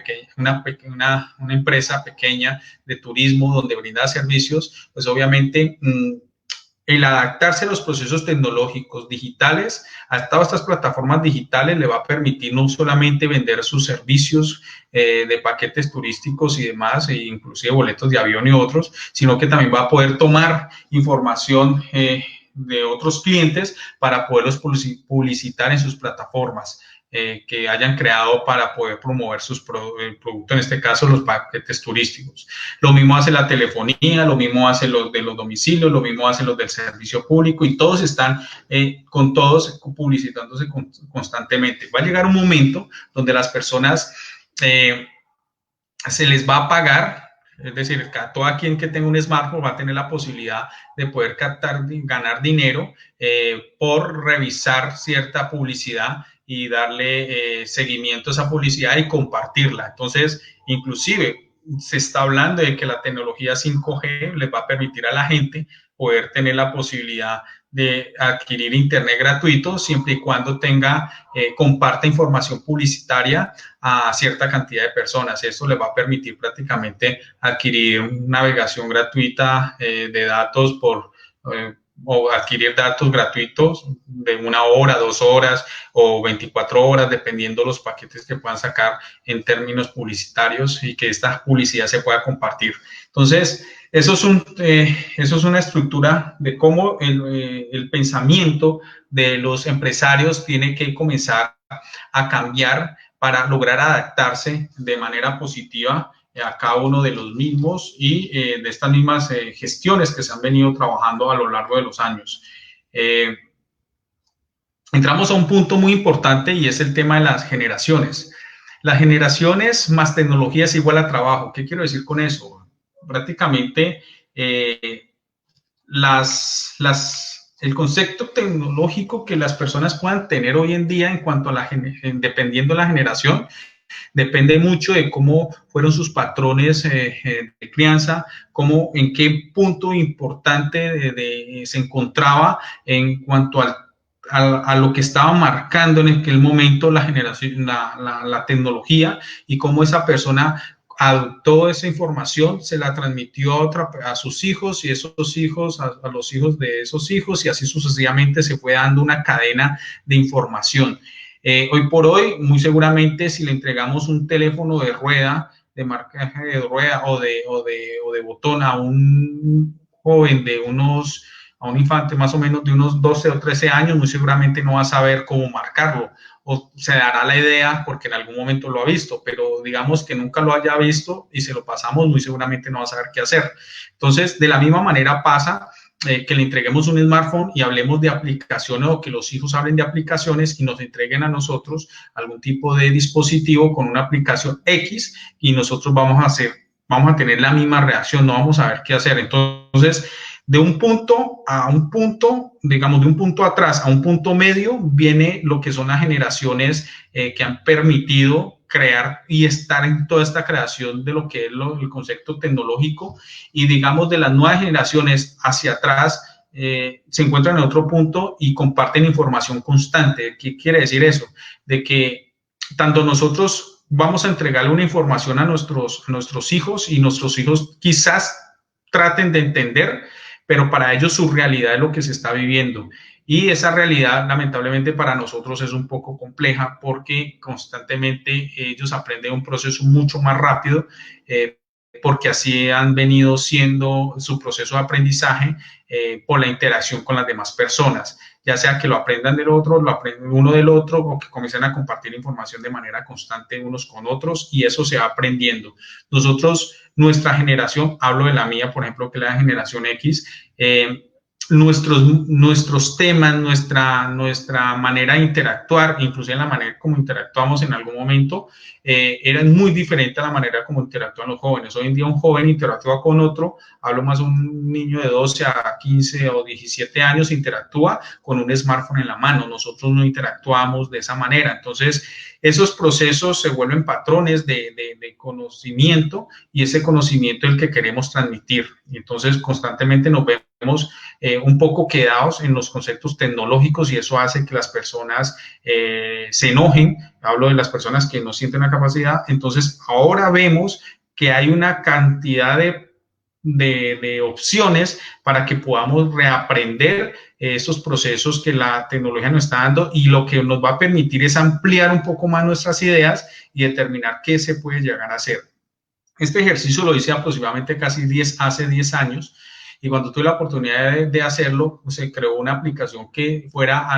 empresa pequeña de turismo donde brinda servicios, pues obviamente el adaptarse a los procesos tecnológicos digitales, a todas estas plataformas digitales le va a permitir no solamente vender sus servicios de paquetes turísticos y demás, e inclusive boletos de avión y otros, sino que también va a poder tomar información de otros clientes para poderlos publicitar en sus plataformas que hayan creado para poder promover sus productos, en este caso los paquetes turísticos. Lo mismo hace la telefonía, lo mismo hace los de los domicilios, lo mismo hace los del servicio público y todos están con todos publicitándose constantemente. Va a llegar un momento donde las personas se les va a pagar. Es decir, todo quien que tenga un smartphone va a tener la posibilidad de poder ganar dinero por revisar cierta publicidad y darle seguimiento a esa publicidad y compartirla. Entonces, inclusive se está hablando de que la tecnología 5G les va a permitir a la gente poder tener la posibilidad de adquirir internet gratuito siempre y cuando comparta información publicitaria a cierta cantidad de personas. Eso les va a permitir prácticamente adquirir navegación gratuita de datos o adquirir datos gratuitos de 1 hora, 2 horas o 24 horas, dependiendo los paquetes que puedan sacar en términos publicitarios y que esta publicidad se pueda compartir. Entonces, eso es una estructura de cómo el pensamiento de los empresarios tiene que comenzar a cambiar para lograr adaptarse de manera positiva a cada uno de los mismos y de estas mismas gestiones que se han venido trabajando a lo largo de los años. Entramos a un punto muy importante y es el tema de las generaciones. Las generaciones más tecnología es igual a trabajo. ¿Qué quiero decir con eso? Prácticamente el concepto tecnológico que las personas puedan tener hoy en día en cuanto a dependiendo de la generación, depende mucho de cómo fueron sus patrones de crianza, en qué punto importante se encontraba en cuanto a lo que estaba marcando en aquel momento la generación, la tecnología y cómo esa persona adoptó esa información, se la transmitió a sus hijos y esos hijos a los hijos de esos hijos y así sucesivamente se fue dando una cadena de información. Hoy por hoy, muy seguramente, si le entregamos un teléfono de rueda, de marcaje de rueda o de botón a un joven a un infante más o menos de unos 12 o 13 años, muy seguramente no va a saber cómo marcarlo, o se dará la idea porque en algún momento lo ha visto, pero digamos que nunca lo haya visto y se lo pasamos, muy seguramente no va a saber qué hacer. Entonces, de la misma manera pasa que le entreguemos un smartphone y hablemos de aplicaciones o que los hijos hablen de aplicaciones y nos entreguen a nosotros algún tipo de dispositivo con una aplicación X y nosotros vamos a tener la misma reacción, no vamos a ver qué hacer. Entonces, de un punto a un punto, digamos, de un punto atrás a un punto medio, viene lo que son las generaciones que han permitido crear y estar en toda esta creación de lo que es el concepto tecnológico y, digamos, de las nuevas generaciones hacia atrás, se encuentran en otro punto y comparten información constante. ¿Qué quiere decir eso? De que tanto nosotros vamos a entregarle una información a nuestros hijos y nuestros hijos quizás traten de entender, pero para ellos su realidad es lo que se está viviendo. Y esa realidad, lamentablemente, para nosotros es un poco compleja porque constantemente ellos aprenden un proceso mucho más rápido, porque así han venido siendo su proceso de aprendizaje por la interacción con las demás personas, ya sea que lo aprendan del otro, lo aprenden uno del otro o que comiencen a compartir información de manera constante unos con otros y eso se va aprendiendo. Nosotros, nuestra generación, hablo de la mía, por ejemplo, que es la generación X, nuestros temas, nuestra manera de interactuar, inclusive la manera como interactuamos en algún momento, era muy diferente a la manera como interactúan los jóvenes. Hoy en día un joven interactúa con otro, hablo más de un niño de 12 a 15 o 17 años, interactúa con un smartphone en la mano. Nosotros no interactuamos de esa manera. Entonces, esos procesos se vuelven patrones de conocimiento y ese conocimiento es el que queremos transmitir. Y entonces, constantemente nos vemos un poco quedados en los conceptos tecnológicos y eso hace que las personas se enojen. Hablo de las personas que no sienten la capacidad. Entonces, ahora vemos que hay una cantidad de opciones para que podamos reaprender estos procesos que la tecnología nos está dando y lo que nos va a permitir es ampliar un poco más nuestras ideas y determinar qué se puede llegar a hacer. Este ejercicio lo hice aproximadamente hace 10 años y cuando tuve la oportunidad de hacerlo, pues, se creó una aplicación que fuera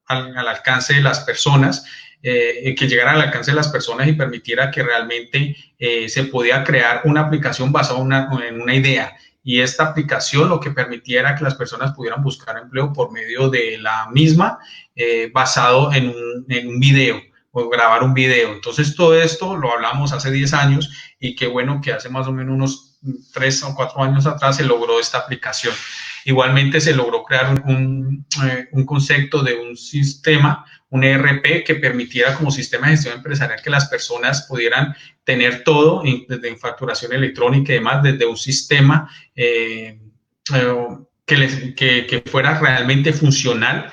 al alcance de las personas, que llegara al alcance de las personas y permitiera que realmente se podía crear una aplicación basada en una idea. Y esta aplicación lo que permitía era que las personas pudieran buscar empleo por medio de la misma, basado en un video o grabar un video. Entonces, todo esto lo hablamos hace 10 años y qué bueno que hace más o menos unos 3 o 4 años atrás se logró esta aplicación. Igualmente se logró crear un concepto de un sistema, un ERP que permitiera como sistema de gestión empresarial que las personas pudieran tener todo desde facturación electrónica y demás, desde un sistema que fuera realmente funcional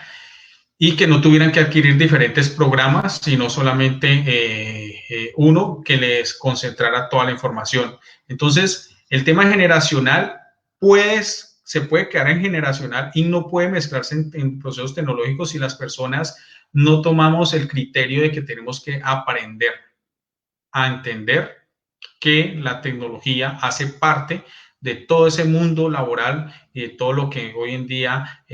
y que no tuvieran que adquirir diferentes programas, sino solamente uno que les concentrara toda la información. Entonces, el tema generacional, pues, se puede quedar en generacional y no puede mezclarse en procesos tecnológicos si las personas no tomamos el criterio de que tenemos que aprender a entender que la tecnología hace parte de todo ese mundo laboral y de todo lo que hoy en día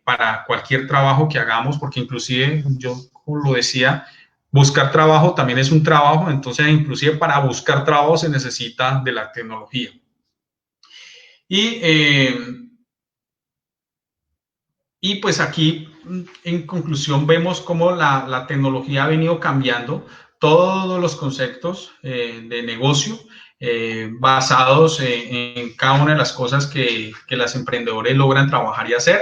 para cualquier trabajo que hagamos, porque inclusive yo lo decía, buscar trabajo también es un trabajo, entonces inclusive para buscar trabajo se necesita de la tecnología. Y pues aquí, en conclusión, vemos cómo la tecnología ha venido cambiando todos los conceptos de negocio basados en cada una de las cosas que los emprendedores logran trabajar y hacer.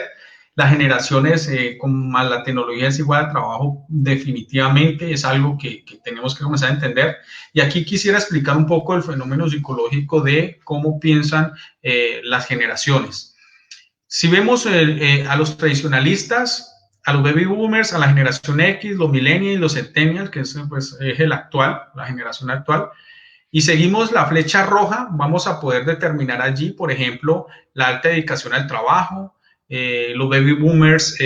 Las generaciones con más la tecnología es igual al trabajo, definitivamente es algo que tenemos que comenzar a entender. Y aquí quisiera explicar un poco el fenómeno psicológico de cómo piensan las generaciones. Si vemos a los tradicionalistas, a los baby boomers, a la generación X, los millennials, los centennials, que es, pues, es la generación actual, y seguimos la flecha roja, vamos a poder determinar allí, por ejemplo, la alta dedicación al trabajo. Los baby boomers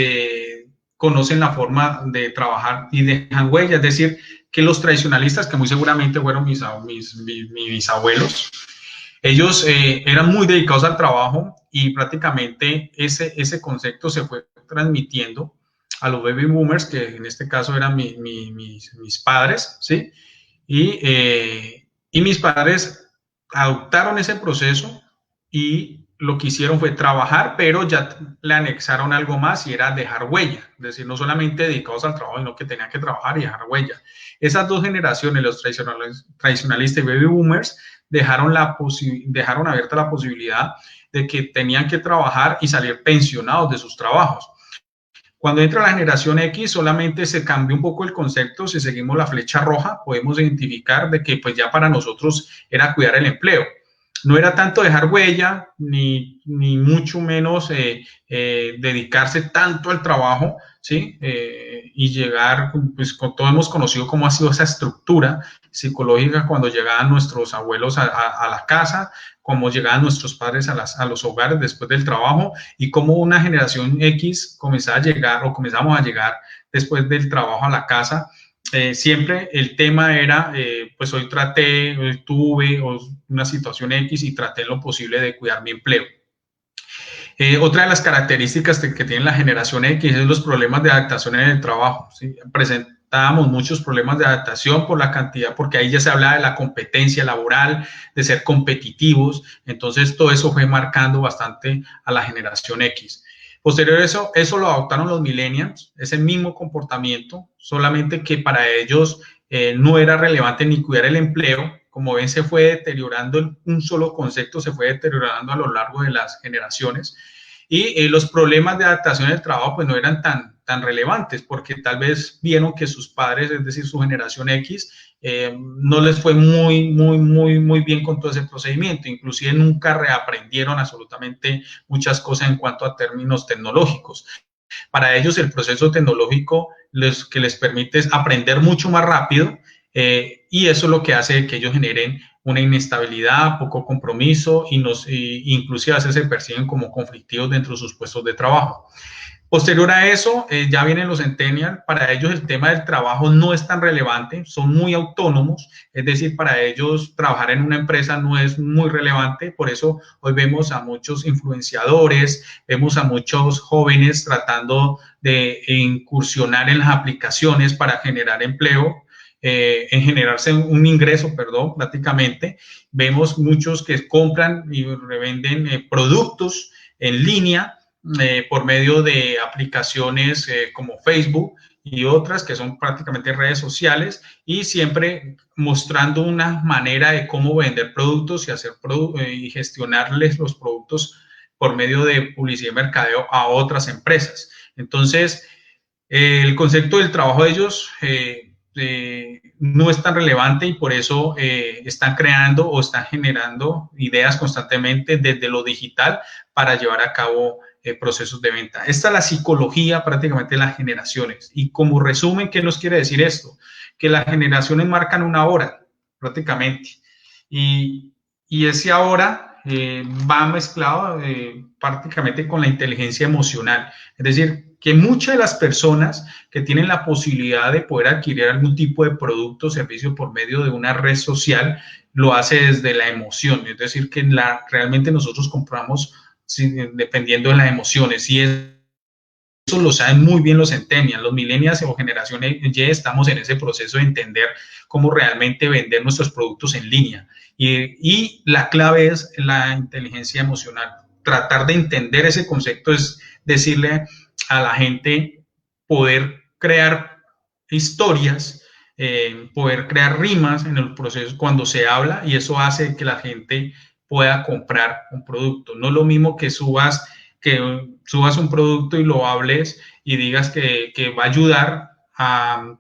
conocen la forma de trabajar y dejan huella, es decir, que los tradicionalistas, que muy seguramente fueron mis abuelos, ellos eran muy dedicados al trabajo y prácticamente ese concepto se fue transmitiendo a los baby boomers, que en este caso eran mis padres, ¿sí? Y mis padres adoptaron ese proceso y lo que hicieron fue trabajar, pero ya le anexaron algo más y era dejar huella. Es decir, no solamente dedicados al trabajo, sino que tenían que trabajar y dejar huella. Esas dos generaciones, los tradicionalistas y baby boomers, dejaron abierta la posibilidad de que tenían que trabajar y salir pensionados de sus trabajos. Cuando entra la generación X, solamente se cambió un poco el concepto. Si seguimos la flecha roja, podemos identificar de que pues ya para nosotros era cuidar el empleo. No era tanto dejar huella, ni mucho menos dedicarse tanto al trabajo, ¿sí? Y llegar, pues todos hemos conocido cómo ha sido esa estructura psicológica cuando llegaban nuestros abuelos a la casa, cómo llegaban nuestros padres a los hogares después del trabajo y cómo una generación X comenzaba a llegar o comenzamos a llegar después del trabajo a la casa. Siempre el tema era, pues hoy tuve una situación X y traté lo posible de cuidar mi empleo. Otra de las características que tiene la generación X es los problemas de adaptación en el trabajo, ¿sí? Presentábamos muchos problemas de adaptación por la cantidad, porque ahí ya se hablaba de la competencia laboral, de ser competitivos, entonces todo eso fue marcando bastante a la generación X. Posterior a eso lo adoptaron los millennials, ese mismo comportamiento, solamente que para ellos no era relevante ni cuidar el empleo. Como ven, se fue deteriorando, un solo concepto se fue deteriorando a lo largo de las generaciones y los problemas de adaptación del trabajo pues no eran tan relevantes porque tal vez vieron que sus padres, es decir, su generación X, no les fue muy bien con todo ese procedimiento, inclusive nunca reaprendieron absolutamente muchas cosas en cuanto a términos tecnológicos. Para ellos el proceso tecnológico que les permite es aprender mucho más rápido y eso es lo que hace que ellos generen una inestabilidad, poco compromiso y inclusive a veces se perciben como conflictivos dentro de sus puestos de trabajo. Posterior a eso, ya vienen los centennials. Para ellos el tema del trabajo no es tan relevante, son muy autónomos, es decir, para ellos trabajar en una empresa no es muy relevante, por eso hoy vemos a muchos influenciadores, vemos a muchos jóvenes tratando de incursionar en las aplicaciones para generar empleo, en generarse un ingreso, prácticamente. Vemos muchos que compran y revenden productos en línea, por medio de aplicaciones como Facebook y otras que son prácticamente redes sociales y siempre mostrando una manera de cómo vender productos y gestionarles los productos por medio de publicidad y mercadeo a otras empresas. Entonces, el concepto del trabajo de ellos no es tan relevante y por eso están creando o están generando ideas constantemente desde lo digital para llevar a cabo procesos de venta. Esta es la psicología prácticamente de las generaciones. Y como resumen, ¿qué nos quiere decir esto? Que las generaciones marcan una hora, prácticamente. Y ese ahora va mezclado prácticamente con la inteligencia emocional. Es decir, que muchas de las personas que tienen la posibilidad de poder adquirir algún tipo de producto o servicio por medio de una red social, lo hace desde la emoción. Es decir, que realmente nosotros compramos dependiendo de las emociones, y eso lo saben muy bien los centennials, los millennials o generación Y, estamos en ese proceso de entender cómo realmente vender nuestros productos en línea, y la clave es la inteligencia emocional. Tratar de entender ese concepto es decirle a la gente, poder crear historias, poder crear rimas en el proceso cuando se habla, y eso hace que la gente pueda comprar un producto. No es lo mismo que subas un producto y lo hables y digas que va a ayudar a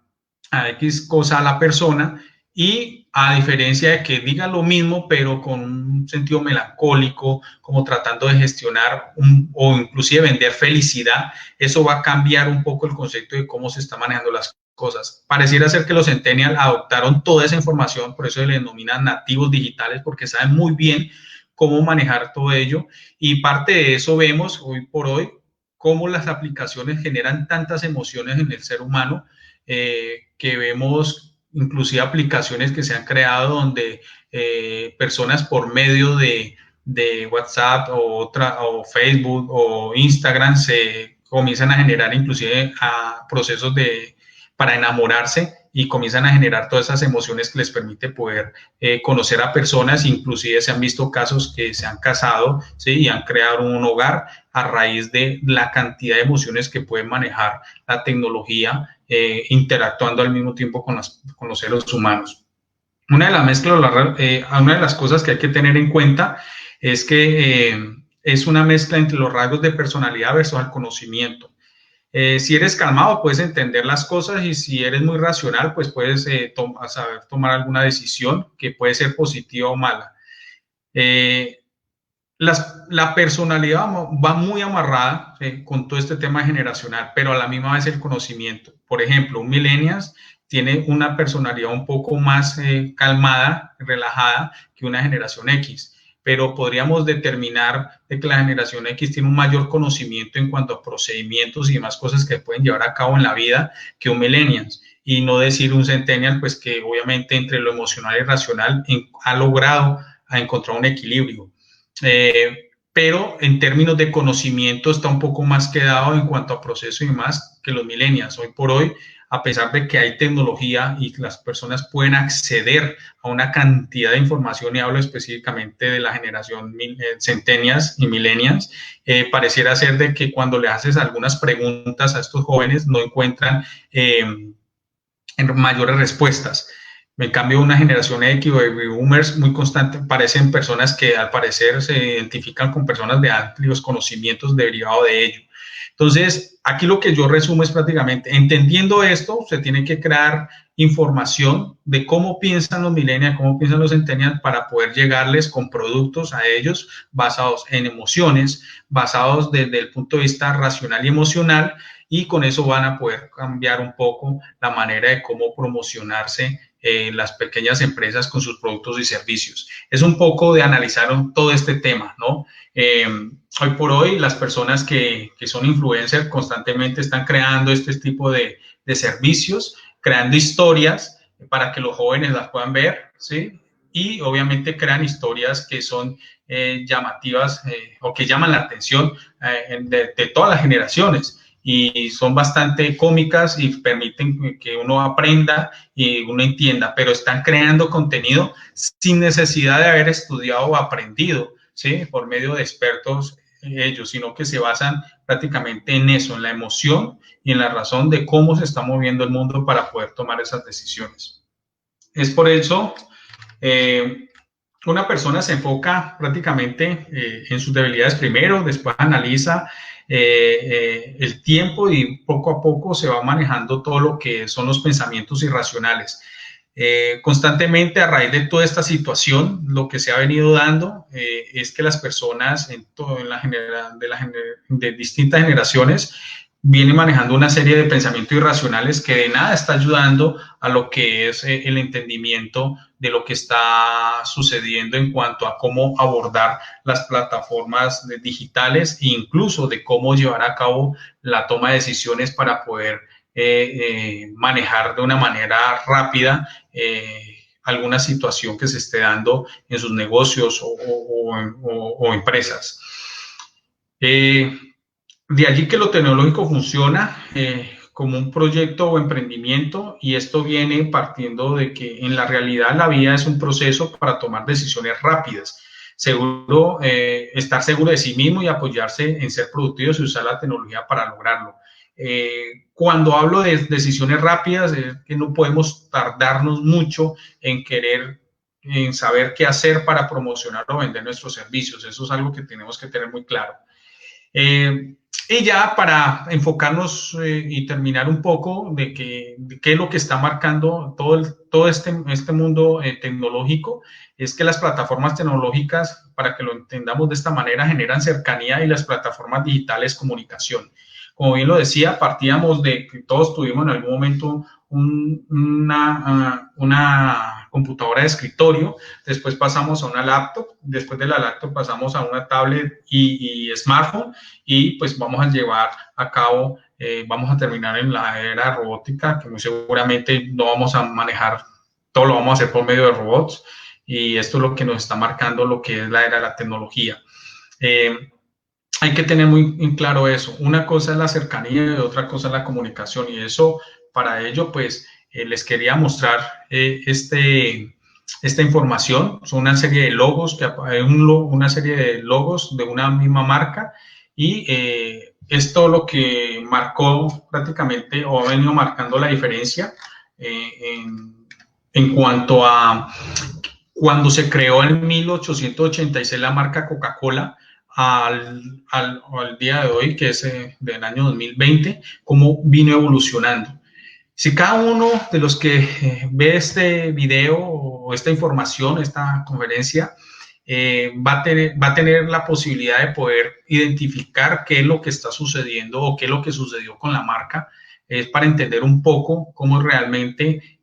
X cosa a la persona, y a diferencia de que diga lo mismo pero con un sentido melancólico, como tratando de gestionar o inclusive vender felicidad, eso va a cambiar un poco el concepto de cómo se están manejando las cosas. cosas. Pareciera ser que los centennials adoptaron toda esa información, por eso se les denominan nativos digitales, porque saben muy bien cómo manejar todo ello, y parte de eso vemos hoy por hoy cómo las aplicaciones generan tantas emociones en el ser humano, que vemos inclusive aplicaciones que se han creado donde personas por medio de WhatsApp o Facebook o Instagram se comienzan a generar inclusive procesos para enamorarse, y comienzan a generar todas esas emociones que les permite poder conocer a personas. Inclusive se han visto casos que se han casado, ¿sí? Y han creado un hogar a raíz de la cantidad de emociones que puede manejar la tecnología, interactuando al mismo tiempo con los seres humanos. Una de las cosas que hay que tener en cuenta es que es una mezcla entre los rasgos de personalidad versus el conocimiento. Si eres calmado, puedes entender las cosas, y si eres muy racional, pues puedes saber tomar alguna decisión que puede ser positiva o mala. La personalidad va muy amarrada con todo este tema generacional, pero a la misma vez el conocimiento. Por ejemplo, un millennial tiene una personalidad un poco más calmada, relajada que una generación X, pero podríamos determinar de que la generación X tiene un mayor conocimiento en cuanto a procedimientos y demás cosas que pueden llevar a cabo en la vida que un millennial, y no decir un centennial, pues que obviamente entre lo emocional y racional ha logrado encontrar un equilibrio. Pero en términos de conocimiento está un poco más quedado en cuanto a proceso y más que los millennials. Hoy por hoy, a pesar de que hay tecnología y las personas pueden acceder a una cantidad de información, y hablo específicamente de la generación centennials y millennials, pareciera ser de que cuando le haces algunas preguntas a estos jóvenes no encuentran mayores respuestas. En cambio, una generación X o baby boomers muy constante parecen personas que al parecer se identifican con personas de amplios conocimientos derivados de ello. Entonces, aquí lo que yo resumo es prácticamente, entendiendo esto, se tiene que crear información de cómo piensan los millennials, cómo piensan los centennials, para poder llegarles con productos a ellos basados en emociones, basados desde el punto de vista racional y emocional, y con eso van a poder cambiar un poco la manera de cómo promocionarse las pequeñas empresas con sus productos y servicios. Es un poco de analizar todo este tema, ¿no? Hoy por hoy, las personas que son influencers constantemente están creando este tipo de servicios, creando historias para que los jóvenes las puedan ver, ¿sí? Y obviamente crean historias que son llamativas o que llaman la atención de todas las generaciones, y son bastante cómicas y permiten que uno aprenda y uno entienda, pero están creando contenido sin necesidad de haber estudiado o aprendido, ¿sí? Por medio de expertos ellos, sino que se basan prácticamente en eso, en la emoción y en la razón de cómo se está moviendo el mundo para poder tomar esas decisiones. Es por eso una persona se enfoca prácticamente en sus debilidades primero, después analiza el tiempo, y poco a poco se va manejando todo lo que son los pensamientos irracionales. Constantemente, a raíz de toda esta situación, lo que se ha venido dando es que las personas de distintas generaciones vienen manejando una serie de pensamientos irracionales que de nada está ayudando a lo que es el entendimiento de lo que está sucediendo en cuanto a cómo abordar las plataformas digitales, e incluso de cómo llevar a cabo la toma de decisiones para poder manejar de una manera rápida alguna situación que se esté dando en sus negocios o empresas. De allí que lo tecnológico funciona como un proyecto o emprendimiento, y esto viene partiendo de que en la realidad la vida es un proceso para tomar decisiones rápidas. Estar seguro de sí mismo y apoyarse en ser productivos y usar la tecnología para lograrlo. Cuando hablo de decisiones rápidas, es que no podemos tardarnos mucho en saber qué hacer para promocionar o vender nuestros servicios. Eso es algo que tenemos que tener muy claro. Y ya para enfocarnos y terminar un poco de qué es lo que está marcando todo este mundo tecnológico, es que las plataformas tecnológicas, para que lo entendamos de esta manera, generan cercanía, y las plataformas digitales comunicación. como bien lo decía, partíamos de que todos tuvimos en algún momento una computadora de escritorio, después pasamos a una laptop, después de la laptop pasamos a una tablet y smartphone, y pues vamos a llevar a cabo, vamos a terminar en la era robótica, que muy seguramente no vamos a manejar, todo lo vamos a hacer por medio de robots, y esto es lo que nos está marcando lo que es la era de la tecnología. Hay que tener muy en claro eso. Una cosa es la cercanía y otra cosa es la comunicación, y eso, para ello, pues, les quería mostrar esta información. Son una serie de logos, una serie de logos de una misma marca, y esto lo que marcó prácticamente, o ha venido marcando la diferencia en cuanto a cuando se creó en 1886 la marca Coca-Cola, al día de hoy, que es del año 2020, cómo vino evolucionando. Si cada uno de los que ve este video o esta información, esta conferencia, va a tener la posibilidad de poder identificar qué es lo que está sucediendo o qué es lo que sucedió con la marca, es para entender un poco cómo realmente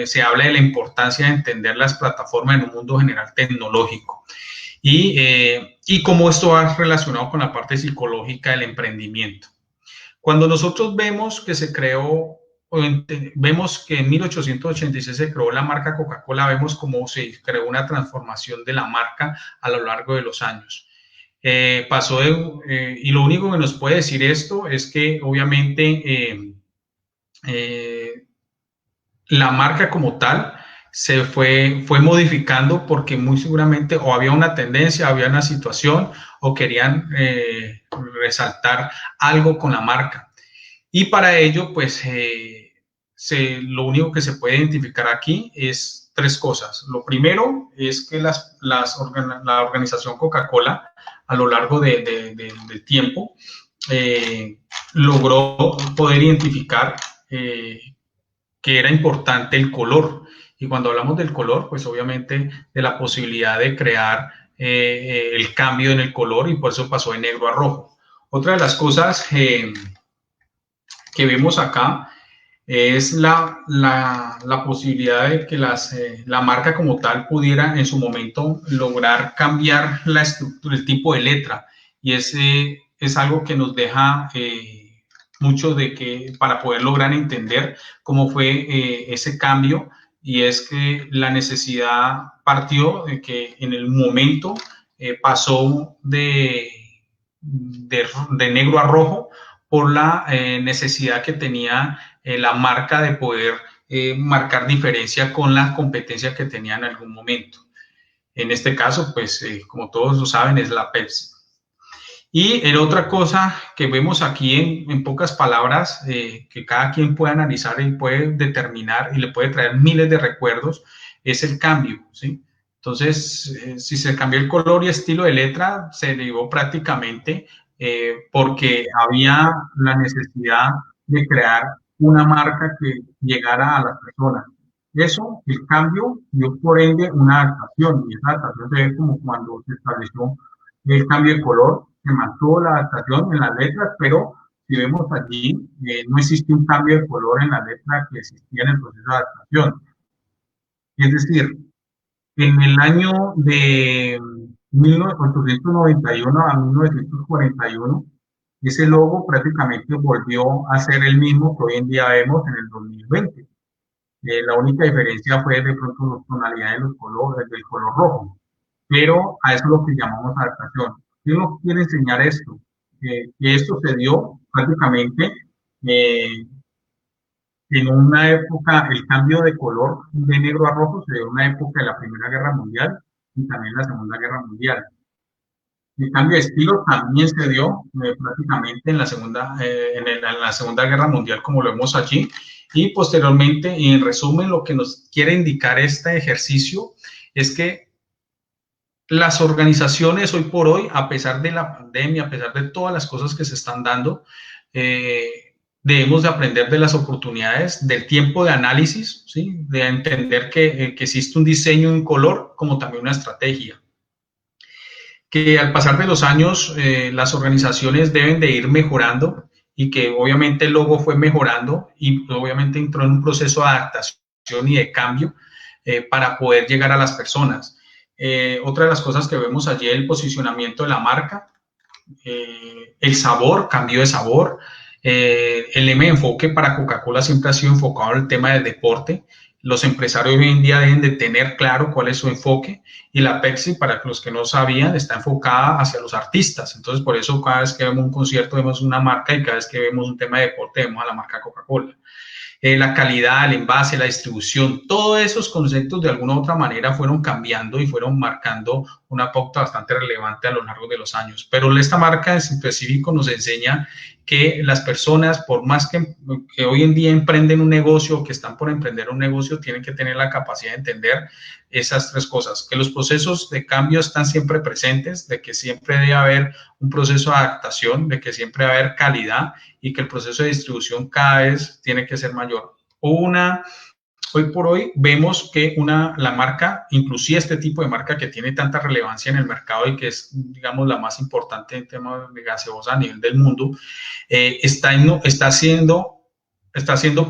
se habla de la importancia de entender las plataformas en un mundo general tecnológico. Y cómo esto va relacionado con la parte psicológica del emprendimiento. Cuando nosotros vemos que se creó, vemos que en 1886 se creó la marca Coca-Cola, vemos cómo se creó una transformación de la marca a lo largo de los años. Y lo único que nos puede decir esto es que obviamente la marca como tal se fue modificando, porque muy seguramente o había una tendencia, había una situación, o querían resaltar algo con la marca. Y para ello, pues, lo único que se puede identificar aquí es tres cosas. Lo primero es que la organización Coca-Cola, a lo largo del tiempo, logró poder identificar que era importante el color. Y cuando hablamos del color, pues obviamente de la posibilidad de crear el cambio en el color, y por eso pasó de negro a rojo. Otra de las cosas que vemos acá es la posibilidad de que la marca como tal pudiera en su momento lograr cambiar la estructura, el tipo de letra, y ese es algo que nos deja mucho para poder lograr entender cómo fue ese cambio. Y es que la necesidad partió de que en el momento pasó de negro a rojo por la necesidad que tenía la marca de poder marcar diferencia con la competencia que tenía en algún momento. En este caso, pues, como todos lo saben, es la Pepsi. Y otra cosa que vemos aquí en pocas palabras, que cada quien puede analizar y puede determinar y le puede traer miles de recuerdos, es el cambio, ¿sí? Entonces, si se cambió el color y estilo de letra, se derivó prácticamente porque había la necesidad de crear una marca que llegara a las personas. Eso, el cambio, dio por ende una adaptación, y esa adaptación se ve como cuando se estableció el cambio de color. Se mantuvo la adaptación en las letras, pero si vemos allí, no existe un cambio de color en la letra que existía en el proceso de adaptación. Es decir, en el año de 1891 a 1941, ese logo prácticamente volvió a ser el mismo que hoy en día vemos en el 2020. La única diferencia fue de pronto las tonalidades de los colores, del color rojo, pero a eso es lo que llamamos adaptación. ¿Qué nos quiere enseñar esto? Que esto se dio prácticamente en una época, el cambio de color de negro a rojo se dio en una época de la Primera Guerra Mundial y también la Segunda Guerra Mundial. El cambio de estilo también se dio prácticamente en la Segunda Guerra Mundial, como lo vemos allí. Y posteriormente, y en resumen, lo que nos quiere indicar este ejercicio es que las organizaciones hoy por hoy, a pesar de la pandemia, a pesar de todas las cosas que se están dando, debemos de aprender de las oportunidades, del tiempo de análisis, ¿sí? De entender que existe un diseño, un color, como también una estrategia. Que al pasar de los años, las organizaciones deben de ir mejorando y que obviamente el logo fue mejorando y obviamente entró en un proceso de adaptación y de cambio para poder llegar a las personas. Otra de las cosas que vemos allí es el posicionamiento de la marca, el sabor, cambio de sabor. El lema de enfoque para Coca-Cola siempre ha sido enfocado en el tema del deporte. Los empresarios hoy en día deben de tener claro cuál es su enfoque, y la Pepsi, para los que no sabían, está enfocada hacia los artistas. Entonces, por eso cada vez que vemos un concierto vemos una marca, y cada vez que vemos un tema de deporte vemos a la marca Coca-Cola. La calidad, el envase, la distribución, todos esos conceptos de alguna u otra manera fueron cambiando y fueron marcando una pauta bastante relevante a lo largo de los años. Pero esta marca en específico nos enseña que las personas, por más que hoy en día emprenden un negocio o que están por emprender un negocio, tienen que tener la capacidad de entender esas tres cosas, que los procesos de cambio están siempre presentes, de que siempre debe haber un proceso de adaptación, de que siempre debe haber calidad y que el proceso de distribución cada vez tiene que ser mayor. Hoy por hoy vemos que la marca, inclusive este tipo de marca que tiene tanta relevancia en el mercado y que es, digamos, la más importante en temas de gaseosa a nivel del mundo, está siendo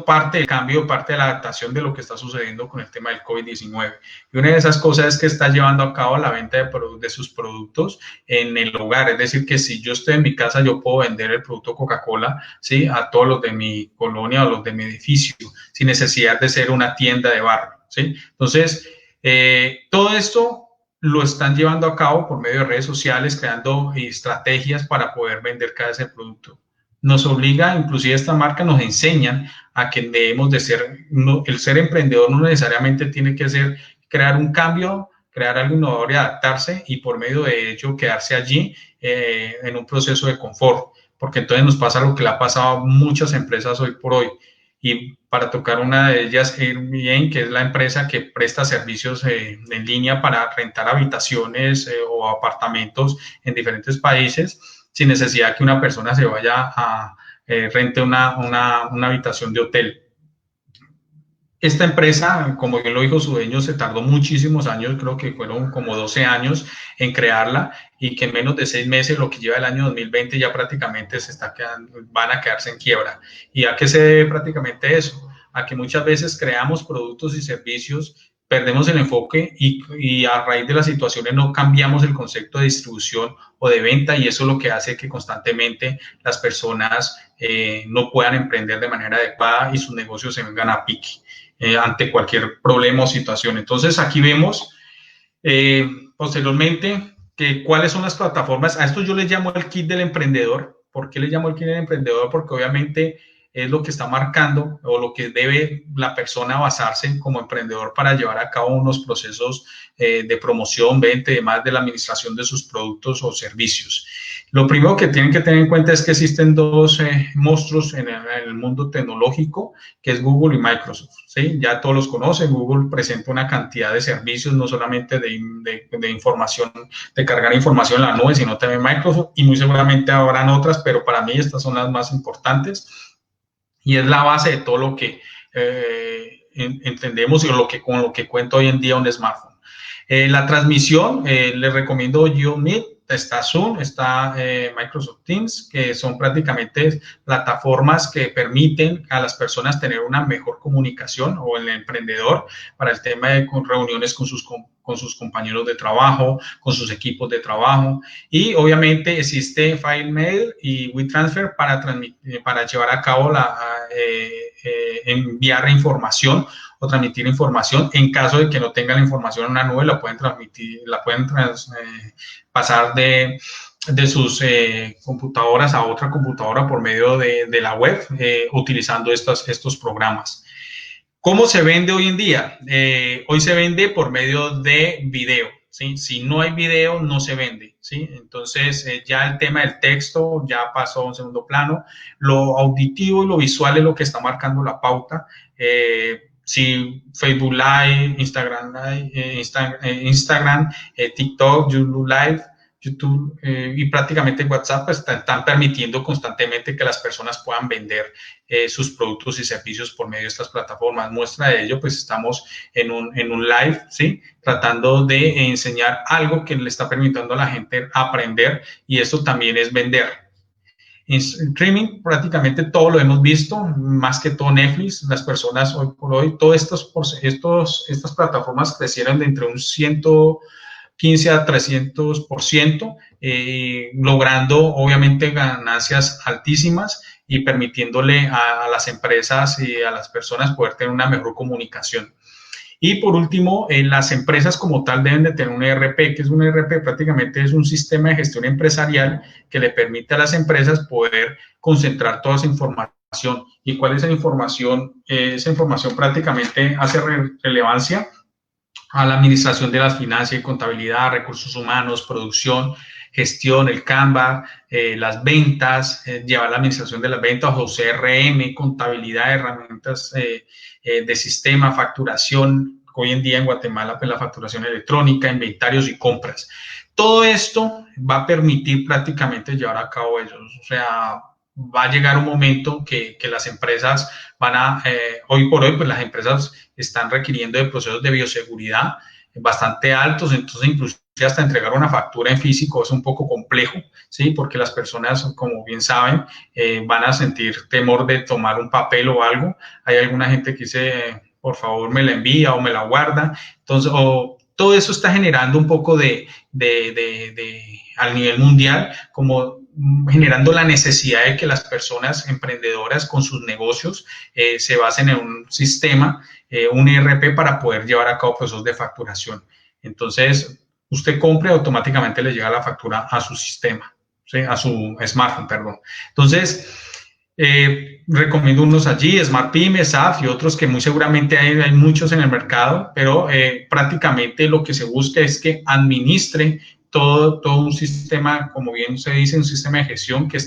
parte del cambio, parte de la adaptación de lo que está sucediendo con el tema del COVID-19. Y una de esas cosas es que está llevando a cabo la venta de sus productos en el hogar. Es decir, que si yo estoy en mi casa, yo puedo vender el producto Coca-Cola, ¿sí?, a todos los de mi colonia o los de mi edificio, sin necesidad de ser una tienda de barrio, ¿sí? Entonces, todo esto lo están llevando a cabo por medio de redes sociales, creando estrategias para poder vender cada vez el producto. Nos obliga, inclusive esta marca nos enseñan a que debemos de ser, el ser emprendedor no necesariamente tiene que ser crear un cambio, crear algo innovador y adaptarse, y por medio de ello quedarse allí en un proceso de confort, porque entonces nos pasa lo que le ha pasado a muchas empresas hoy por hoy. Y para tocar una de ellas, Airbnb, que es la empresa que presta servicios en línea para rentar habitaciones o apartamentos en diferentes países, sin necesidad que una persona se vaya a rente una habitación de hotel. Esta empresa, como bien lo dijo su dueño, se tardó muchísimos años, creo que fueron como 12 años en crearla, y que en menos de 6 meses, lo que lleva el año 2020, ya prácticamente van a quedarse en quiebra. ¿Y a qué se debe prácticamente eso? A que muchas veces creamos productos y servicios, perdemos el enfoque y a raíz de las situaciones no cambiamos el concepto de distribución o de venta, y eso es lo que hace que constantemente las personas no puedan emprender de manera adecuada y sus negocios se vengan a pique ante cualquier problema o situación. Entonces aquí vemos posteriormente que cuáles son las plataformas. A esto yo les llamo el kit del emprendedor. ¿Por qué le llamo el kit del emprendedor? Porque obviamente es lo que está marcando o lo que debe la persona basarse como emprendedor para llevar a cabo unos procesos de promoción, venta y demás de la administración de sus productos o servicios. Lo primero que tienen que tener en cuenta es que existen dos monstruos en el mundo tecnológico, que es Google y Microsoft, ¿sí? Ya todos los conocen. Google presenta una cantidad de servicios, no solamente de información, de cargar información en la nube, sino también Microsoft, y muy seguramente habrán otras, pero para mí estas son las más importantes. Y es la base de todo lo que entendemos y con lo que cuenta hoy en día un smartphone. La transmisión, les recomiendo Google Meet, está Zoom, está Microsoft Teams, que son prácticamente plataformas que permiten a las personas tener una mejor comunicación, o el emprendedor, para el tema de reuniones con sus compañeros de trabajo, con sus equipos de trabajo. Y obviamente existe FileMail y WeTransfer para llevar a cabo enviar información o transmitir información. En caso de que no tenga la información en una nube, la pueden pasar de sus computadoras a otra computadora por medio de la web, utilizando estos programas. ¿Cómo se vende hoy en día? Hoy se vende por medio de video, ¿sí? Si no hay video, no se vende, ¿sí? Entonces, ya el tema del texto ya pasó a un segundo plano. Lo auditivo y lo visual es lo que está marcando la pauta. Si Facebook Live, Instagram, TikTok, YouTube y prácticamente WhatsApp, pues están permitiendo constantemente que las personas puedan vender sus productos y servicios por medio de estas plataformas. Muestra de ello, pues estamos en un live, ¿sí? Tratando de enseñar algo que le está permitiendo a la gente aprender, y eso también es vender. En streaming prácticamente todo lo hemos visto, más que todo Netflix. Las personas hoy por hoy, todas estas plataformas crecieron de entre un 115 a 300%, logrando obviamente ganancias altísimas y permitiéndole a las empresas y a las personas poder tener una mejor comunicación. Y por último, las empresas como tal deben de tener un ERP, que es un ERP prácticamente es un sistema de gestión empresarial que le permite a las empresas poder concentrar toda esa información. ¿Y cuál es esa información? Esa información prácticamente hace relevancia a la administración de las finanzas y contabilidad, recursos humanos, producción, gestión, el Canva, las ventas, llevar la administración de las ventas o CRM, contabilidad, herramientas de sistema, facturación. Hoy en día en Guatemala, pues la facturación electrónica, inventarios y compras. Todo esto va a permitir prácticamente llevar a cabo ellos. O sea, va a llegar un momento que las empresas van a, hoy por hoy, pues las empresas están requiriendo de procesos de bioseguridad bastante altos, entonces incluso hasta entregar una factura en físico es un poco complejo, ¿sí? Porque las personas, como bien saben, van a sentir temor de tomar un papel o algo. Hay alguna gente que dice, por favor, me la envía o me la guarda. Entonces, todo eso está generando un poco al nivel mundial, como generando la necesidad de que las personas emprendedoras con sus negocios se basen en un sistema, un ERP para poder llevar a cabo procesos de facturación. Entonces, usted compre, automáticamente le llega la factura a su sistema, ¿sí? A su smartphone, perdón. Entonces, recomiendo unos allí, Smart Pyme, SAF y otros que muy seguramente hay muchos en el mercado, pero prácticamente lo que se busca es que administre todo un sistema, como bien se dice, un sistema de gestión que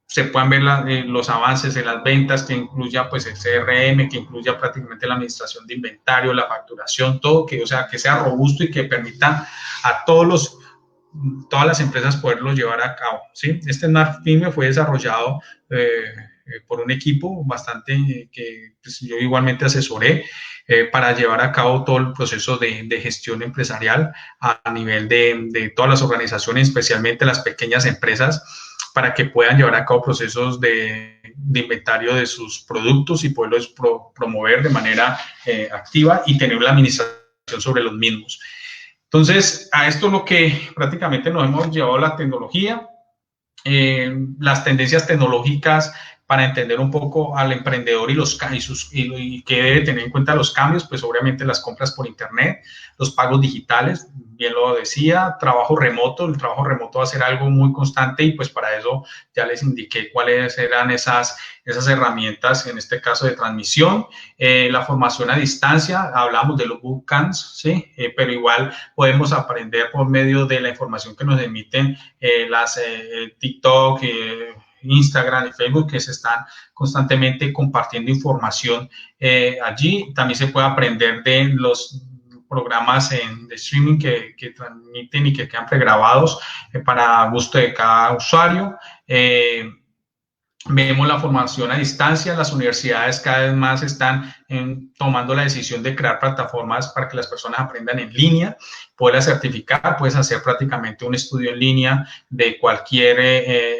se puedan ver los avances en las ventas, que incluya pues el CRM, que incluya prácticamente la administración de inventario, la facturación, todo, que sea robusto y que permita a todas las empresas poderlo llevar a cabo, ¿sí? Este Smart Pyme fue desarrollado por un equipo bastante que pues, yo igualmente asesoré para llevar a cabo todo el proceso de gestión empresarial a nivel de todas las organizaciones, especialmente las pequeñas empresas, para que puedan llevar a cabo procesos de inventario de sus productos y poderlos promover de manera activa y tener la administración sobre los mismos. Entonces, a esto es lo que prácticamente nos hemos llevado la tecnología, las tendencias tecnológicas para entender un poco al emprendedor y qué debe tener en cuenta los cambios, pues obviamente las compras por internet, los pagos digitales, bien lo decía, trabajo remoto. El trabajo remoto va a ser algo muy constante y pues para eso ya les indiqué cuáles eran esas herramientas, en este caso de transmisión, la formación a distancia, hablamos de los bootcamps, ¿sí? Pero igual podemos aprender por medio de la información que nos emiten las TikTok, Instagram y Facebook, que se están constantemente compartiendo información allí. También se puede aprender de los programas de streaming que transmiten y que quedan pregrabados para gusto de cada usuario. Vemos la formación a distancia. Las universidades cada vez más están tomando la decisión de crear plataformas para que las personas aprendan en línea, poderlas certificar. Puedes hacer prácticamente un estudio en línea de cualquier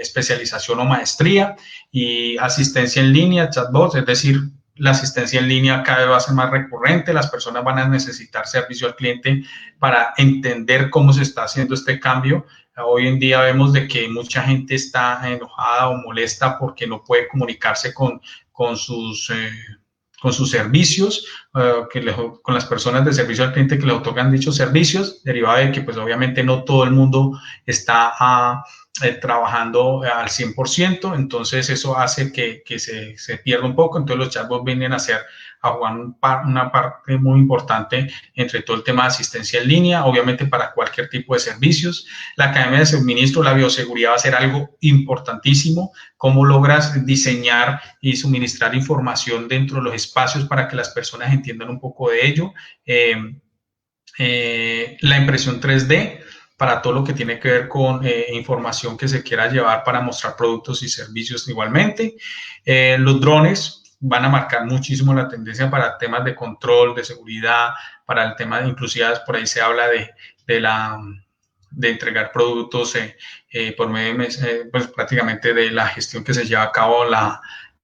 especialización o maestría, y asistencia en línea, chatbots, es decir, la asistencia en línea cada vez va a ser más recurrente. Las personas van a necesitar servicio al cliente para entender cómo se está haciendo este cambio. Hoy en día vemos de que mucha gente está enojada o molesta porque no puede comunicarse con sus servicios, con las personas de servicio al cliente que le otorgan dichos servicios, derivado de que pues obviamente no todo el mundo está trabajando al 100%, entonces eso hace que se pierda un poco. Entonces los chatbots vienen a jugar una parte muy importante entre todo el tema de asistencia en línea, obviamente para cualquier tipo de servicios. La cadena de suministro, la bioseguridad va a ser algo importantísimo. Cómo logras diseñar y suministrar información dentro de los espacios para que las personas entiendan un poco de ello. La impresión 3D para todo lo que tiene que ver con información que se quiera llevar para mostrar productos y servicios igualmente. Los drones van a marcar muchísimo la tendencia para temas de control, de seguridad, para el tema de inclusive por ahí se habla de de entregar productos por medio de, pues prácticamente de la gestión que se lleva a cabo,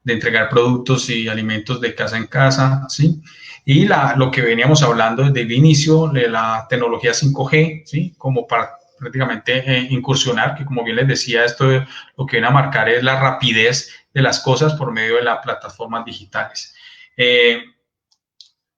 de entregar productos y alimentos de casa en casa, ¿sí? Y lo que veníamos hablando desde el inicio de la tecnología 5G, ¿sí? Como para prácticamente incursionar, que como bien les decía, esto lo que viene a marcar es la rapidez de las cosas por medio de las plataformas digitales.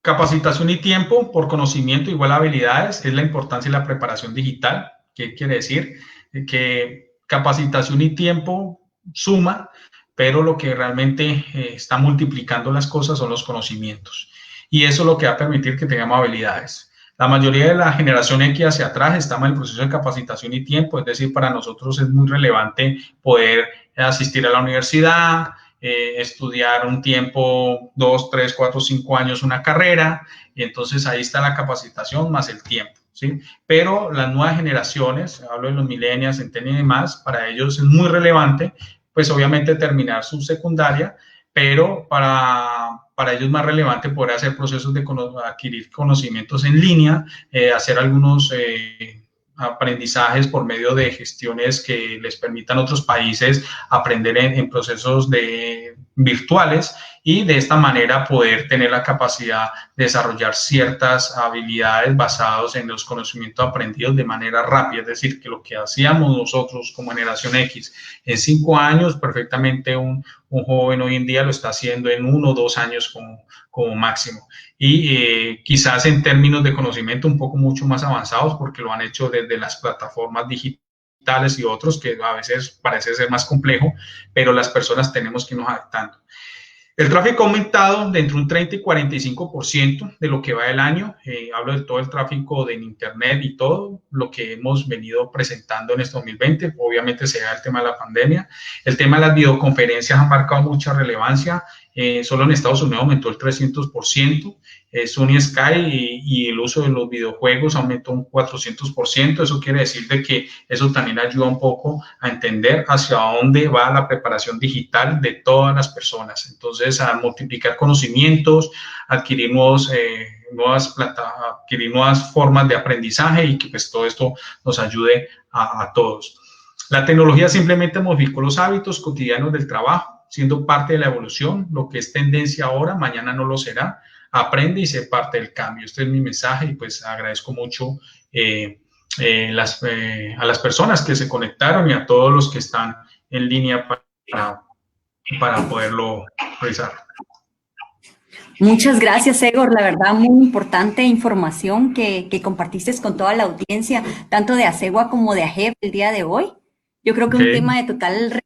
Capacitación y tiempo por conocimiento igual a habilidades es la importancia de la preparación digital. ¿Qué quiere decir? Que capacitación y tiempo suma, pero lo que realmente está multiplicando las cosas son los conocimientos. Y eso es lo que va a permitir que tengamos habilidades. La mayoría de la generación X hacia atrás estamos en el proceso de capacitación y tiempo, es decir, para nosotros es muy relevante poder asistir a la universidad, estudiar un tiempo, 2, 3, 4, 5 años una carrera, y entonces ahí está la capacitación más el tiempo, ¿sí? Pero las nuevas generaciones, hablo de los millennials, centennials y demás, para ellos es muy relevante, pues obviamente terminar su secundaria, pero para ellos es más relevante poder hacer procesos de adquirir conocimientos en línea, hacer algunos aprendizajes por medio de gestiones que les permitan a otros países aprender en procesos virtuales y de esta manera poder tener la capacidad de desarrollar ciertas habilidades basadas en los conocimientos aprendidos de manera rápida. Es decir, que lo que hacíamos nosotros como generación X en 5 años, perfectamente un joven hoy en día lo está haciendo en 1 o 2 años como máximo. Y quizás en términos de conocimiento un poco mucho más avanzados porque lo han hecho desde las plataformas digitales y otros que a veces parece ser más complejo, pero las personas tenemos que irnos adaptando. El tráfico ha aumentado de entre un 30 y 45% de lo que va del año. Hablo de todo el tráfico de Internet y todo lo que hemos venido presentando en este 2020. Obviamente se da el tema de la pandemia. El tema de las videoconferencias ha marcado mucha relevancia. Solo en Estados Unidos aumentó el 300%. Sony Sky y el uso de los videojuegos aumentó un 400%. Eso quiere decir de que eso también ayuda un poco a entender hacia dónde va la preparación digital de todas las personas. Entonces, a multiplicar conocimientos, adquirir adquirir nuevas formas de aprendizaje y que pues todo esto nos ayude a todos. La tecnología simplemente modificó los hábitos cotidianos del trabajo, siendo parte de la evolución. Lo que es tendencia ahora, mañana no lo será. Aprende y sé parte del cambio. Este es mi mensaje y pues agradezco mucho a las personas que se conectaron y a todos los que están en línea para poderlo realizar. Muchas gracias, Egor. La verdad, muy importante información que compartiste con toda la audiencia, tanto de ASEGUA como de AGEP el día de hoy. Yo creo que un tema de total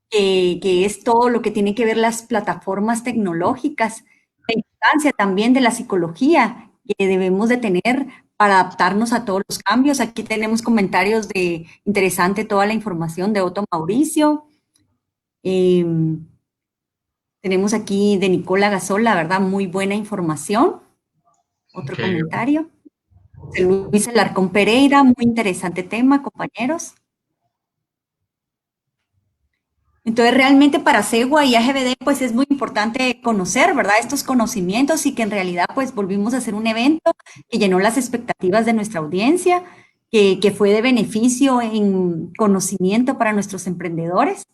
que es todo lo que tiene que ver las plataformas tecnológicas, la importancia también de la psicología que debemos de tener para adaptarnos a todos los cambios. Aquí tenemos comentarios de interesante toda la información de Otto Mauricio. Tenemos aquí de Nicola Gasol, la verdad, muy buena información. Otro comentario. De Luis Alarcón Pereira, muy interesante tema, compañeros. Entonces, realmente para ASEGUA y AGBD, pues es muy importante conocer, ¿verdad? Estos conocimientos y que en realidad, pues volvimos a hacer un evento que llenó las expectativas de nuestra audiencia, que fue de beneficio en conocimiento para nuestros emprendedores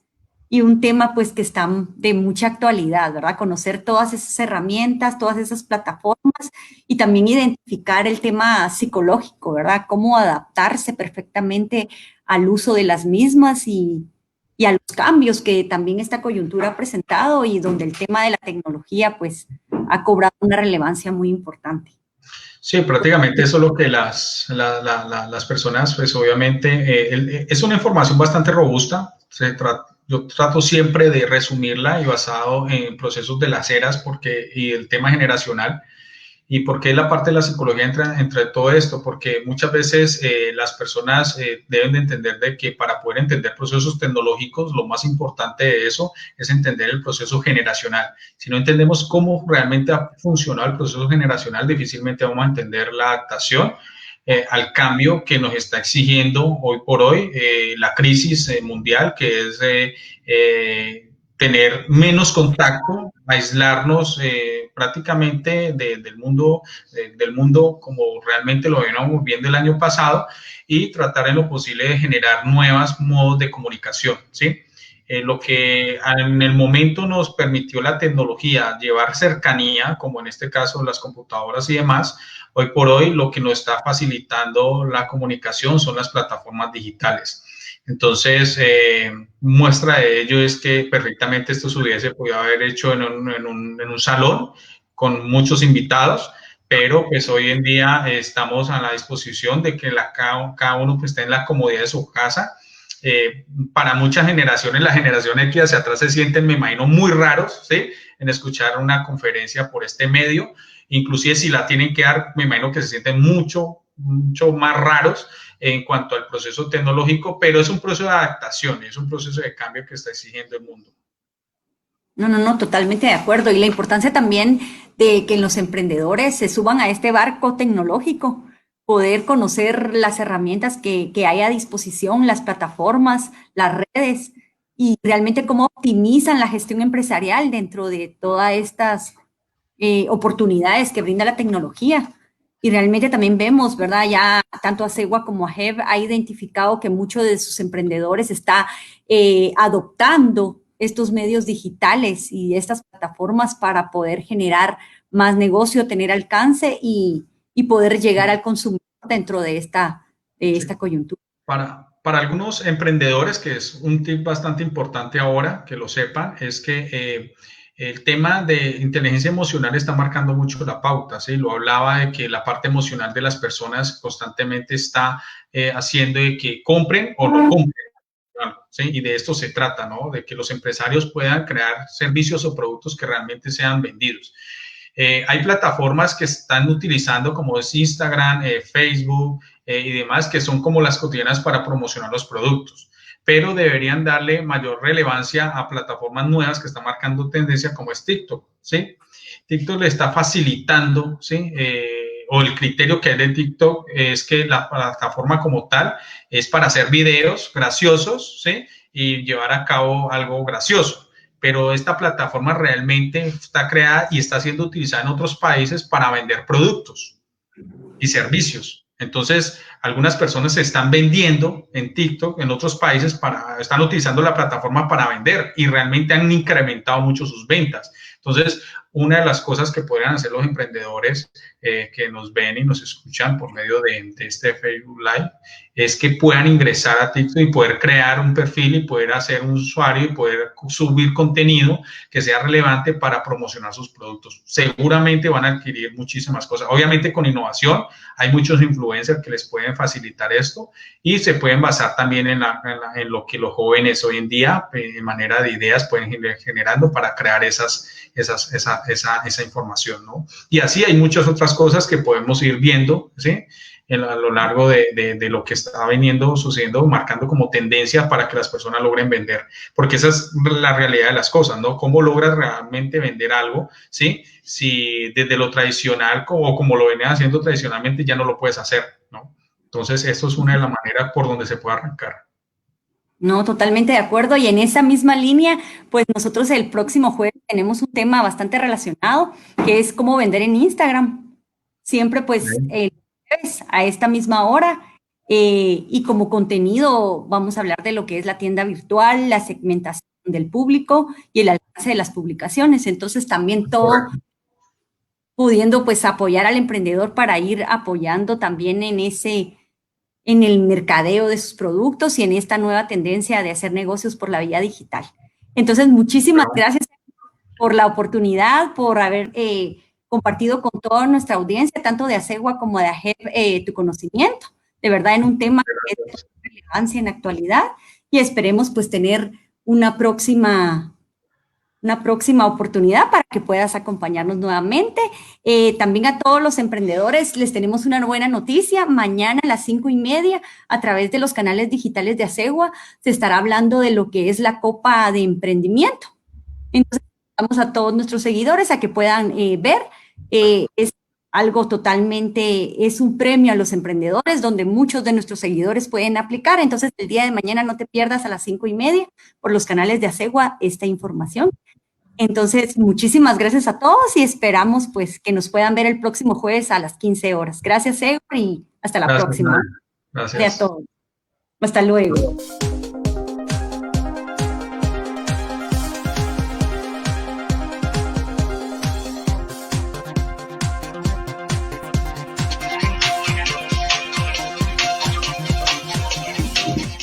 y un tema, pues, que está de mucha actualidad, ¿verdad? Conocer todas esas herramientas, todas esas plataformas y también identificar el tema psicológico, ¿verdad? Cómo adaptarse perfectamente al uso de las mismas y a los cambios que también esta coyuntura ha presentado y donde el tema de la tecnología pues ha cobrado una relevancia muy importante. Sí, prácticamente eso es lo que las personas, pues obviamente, es una información bastante robusta. Yo trato siempre de resumirla y basado en procesos de las eras y el tema generacional. ¿Y por qué la parte de la psicología entra entre todo esto? Porque muchas veces las personas deben de entender de que para poder entender procesos tecnológicos, lo más importante de eso es entender el proceso generacional. Si no entendemos cómo realmente ha funcionado el proceso generacional, difícilmente vamos a entender la adaptación al cambio que nos está exigiendo hoy por hoy la crisis mundial, que es tener menos contacto aislarnos prácticamente del mundo como realmente lo veníamos viendo el año pasado y tratar en lo posible de generar nuevos modos de comunicación, ¿sí? Lo que en el momento nos permitió la tecnología llevar cercanía, como en este caso las computadoras y demás, hoy por hoy lo que nos está facilitando la comunicación son las plataformas digitales. Entonces, muestra de ello es que perfectamente esto se hubiese podido haber hecho en un salón con muchos invitados, pero pues hoy en día estamos a la disposición de que cada uno pues, esté en la comodidad de su casa. Para muchas generaciones, la generación X hacia atrás se sienten, me imagino, muy raros, ¿sí? En escuchar una conferencia por este medio, inclusive si la tienen que dar, me imagino que se sienten mucho más raros en cuanto al proceso tecnológico, pero es un proceso de adaptación, es un proceso de cambio que está exigiendo el mundo. No, totalmente de acuerdo. Y la importancia también de que los emprendedores se suban a este barco tecnológico, poder conocer las herramientas que hay a disposición, las plataformas, las redes, y realmente cómo optimizan la gestión empresarial dentro de todas estas oportunidades que brinda la tecnología. Y realmente también vemos, ¿verdad? Ya tanto Asegua como AGEV ha identificado que muchos de sus emprendedores está adoptando estos medios digitales y estas plataformas para poder generar más negocio, tener alcance y poder llegar al consumidor dentro de esta coyuntura. Para algunos emprendedores, que es un tip bastante importante ahora, que lo sepan, es que el tema de inteligencia emocional está marcando mucho la pauta, ¿sí? Lo hablaba de que la parte emocional de las personas constantemente está haciendo de que compren o no compren, ¿sí? Y de esto se trata, ¿no? De que los empresarios puedan crear servicios o productos que realmente sean vendidos. Hay plataformas que están utilizando como es Instagram, Facebook y demás, que son como las cotidianas para promocionar los productos, pero deberían darle mayor relevancia a plataformas nuevas que están marcando tendencia como es TikTok, ¿sí? TikTok le está facilitando, ¿sí? O el criterio que hay de TikTok es que la plataforma como tal es para hacer videos graciosos, ¿sí? Y llevar a cabo algo gracioso. Pero esta plataforma realmente está creada y está siendo utilizada en otros países para vender productos y servicios. Entonces, algunas personas se están vendiendo en TikTok en otros países, están utilizando la plataforma para vender y realmente han incrementado mucho sus ventas. Entonces, una de las cosas que podrían hacer los emprendedores que nos ven y nos escuchan por medio de este Facebook Live es que puedan ingresar a TikTok y poder crear un perfil y poder hacer un usuario y poder subir contenido que sea relevante para promocionar sus productos. Seguramente van a adquirir muchísimas cosas. Obviamente con innovación hay muchos influencers que les pueden facilitar esto y se pueden basar también en lo que los jóvenes hoy en día, en manera de ideas, pueden ir generando para crear esa información, ¿no? Y así hay muchas otras cosas que podemos ir viendo, ¿sí? A lo largo de lo que está viniendo, sucediendo, marcando como tendencia para que las personas logren vender, porque esa es la realidad de las cosas, ¿no? ¿Cómo logras realmente vender algo, ¿sí? Si desde lo tradicional o como lo venías haciendo tradicionalmente ya no lo puedes hacer, ¿no? Entonces, esto es una de las maneras por donde se puede arrancar. No, totalmente de acuerdo. Y en esa misma línea, pues nosotros el próximo jueves tenemos un tema bastante relacionado, que es cómo vender en Instagram. Siempre pues el jueves a esta misma hora. Y como contenido vamos a hablar de lo que es la tienda virtual, la segmentación del público y el alcance de las publicaciones. Entonces también todo pudiendo pues apoyar al emprendedor para ir apoyando también en el mercadeo de sus productos y en esta nueva tendencia de hacer negocios por la vía digital. Entonces, muchísimas gracias por la oportunidad, por haber compartido con toda nuestra audiencia, tanto de Asegua como de AGEV, tu conocimiento, de verdad, en un tema que es de relevancia en la actualidad, y esperemos pues tener una próxima oportunidad para que puedas acompañarnos nuevamente. También a todos los emprendedores les tenemos una buena noticia. Mañana a las 5:30, a través de los canales digitales de Asegua, se estará hablando de lo que es la Copa de Emprendimiento. Entonces, vamos a todos nuestros seguidores a que puedan ver. Es algo totalmente, es un premio a los emprendedores donde muchos de nuestros seguidores pueden aplicar. Entonces, el día de mañana no te pierdas a las 5:30 por los canales de Asegua esta información. Entonces, muchísimas gracias a todos y esperamos pues que nos puedan ver el próximo jueves a las 15 horas. Gracias, Ever, y hasta la próxima. Gracias. Gracias a todos. Hasta luego.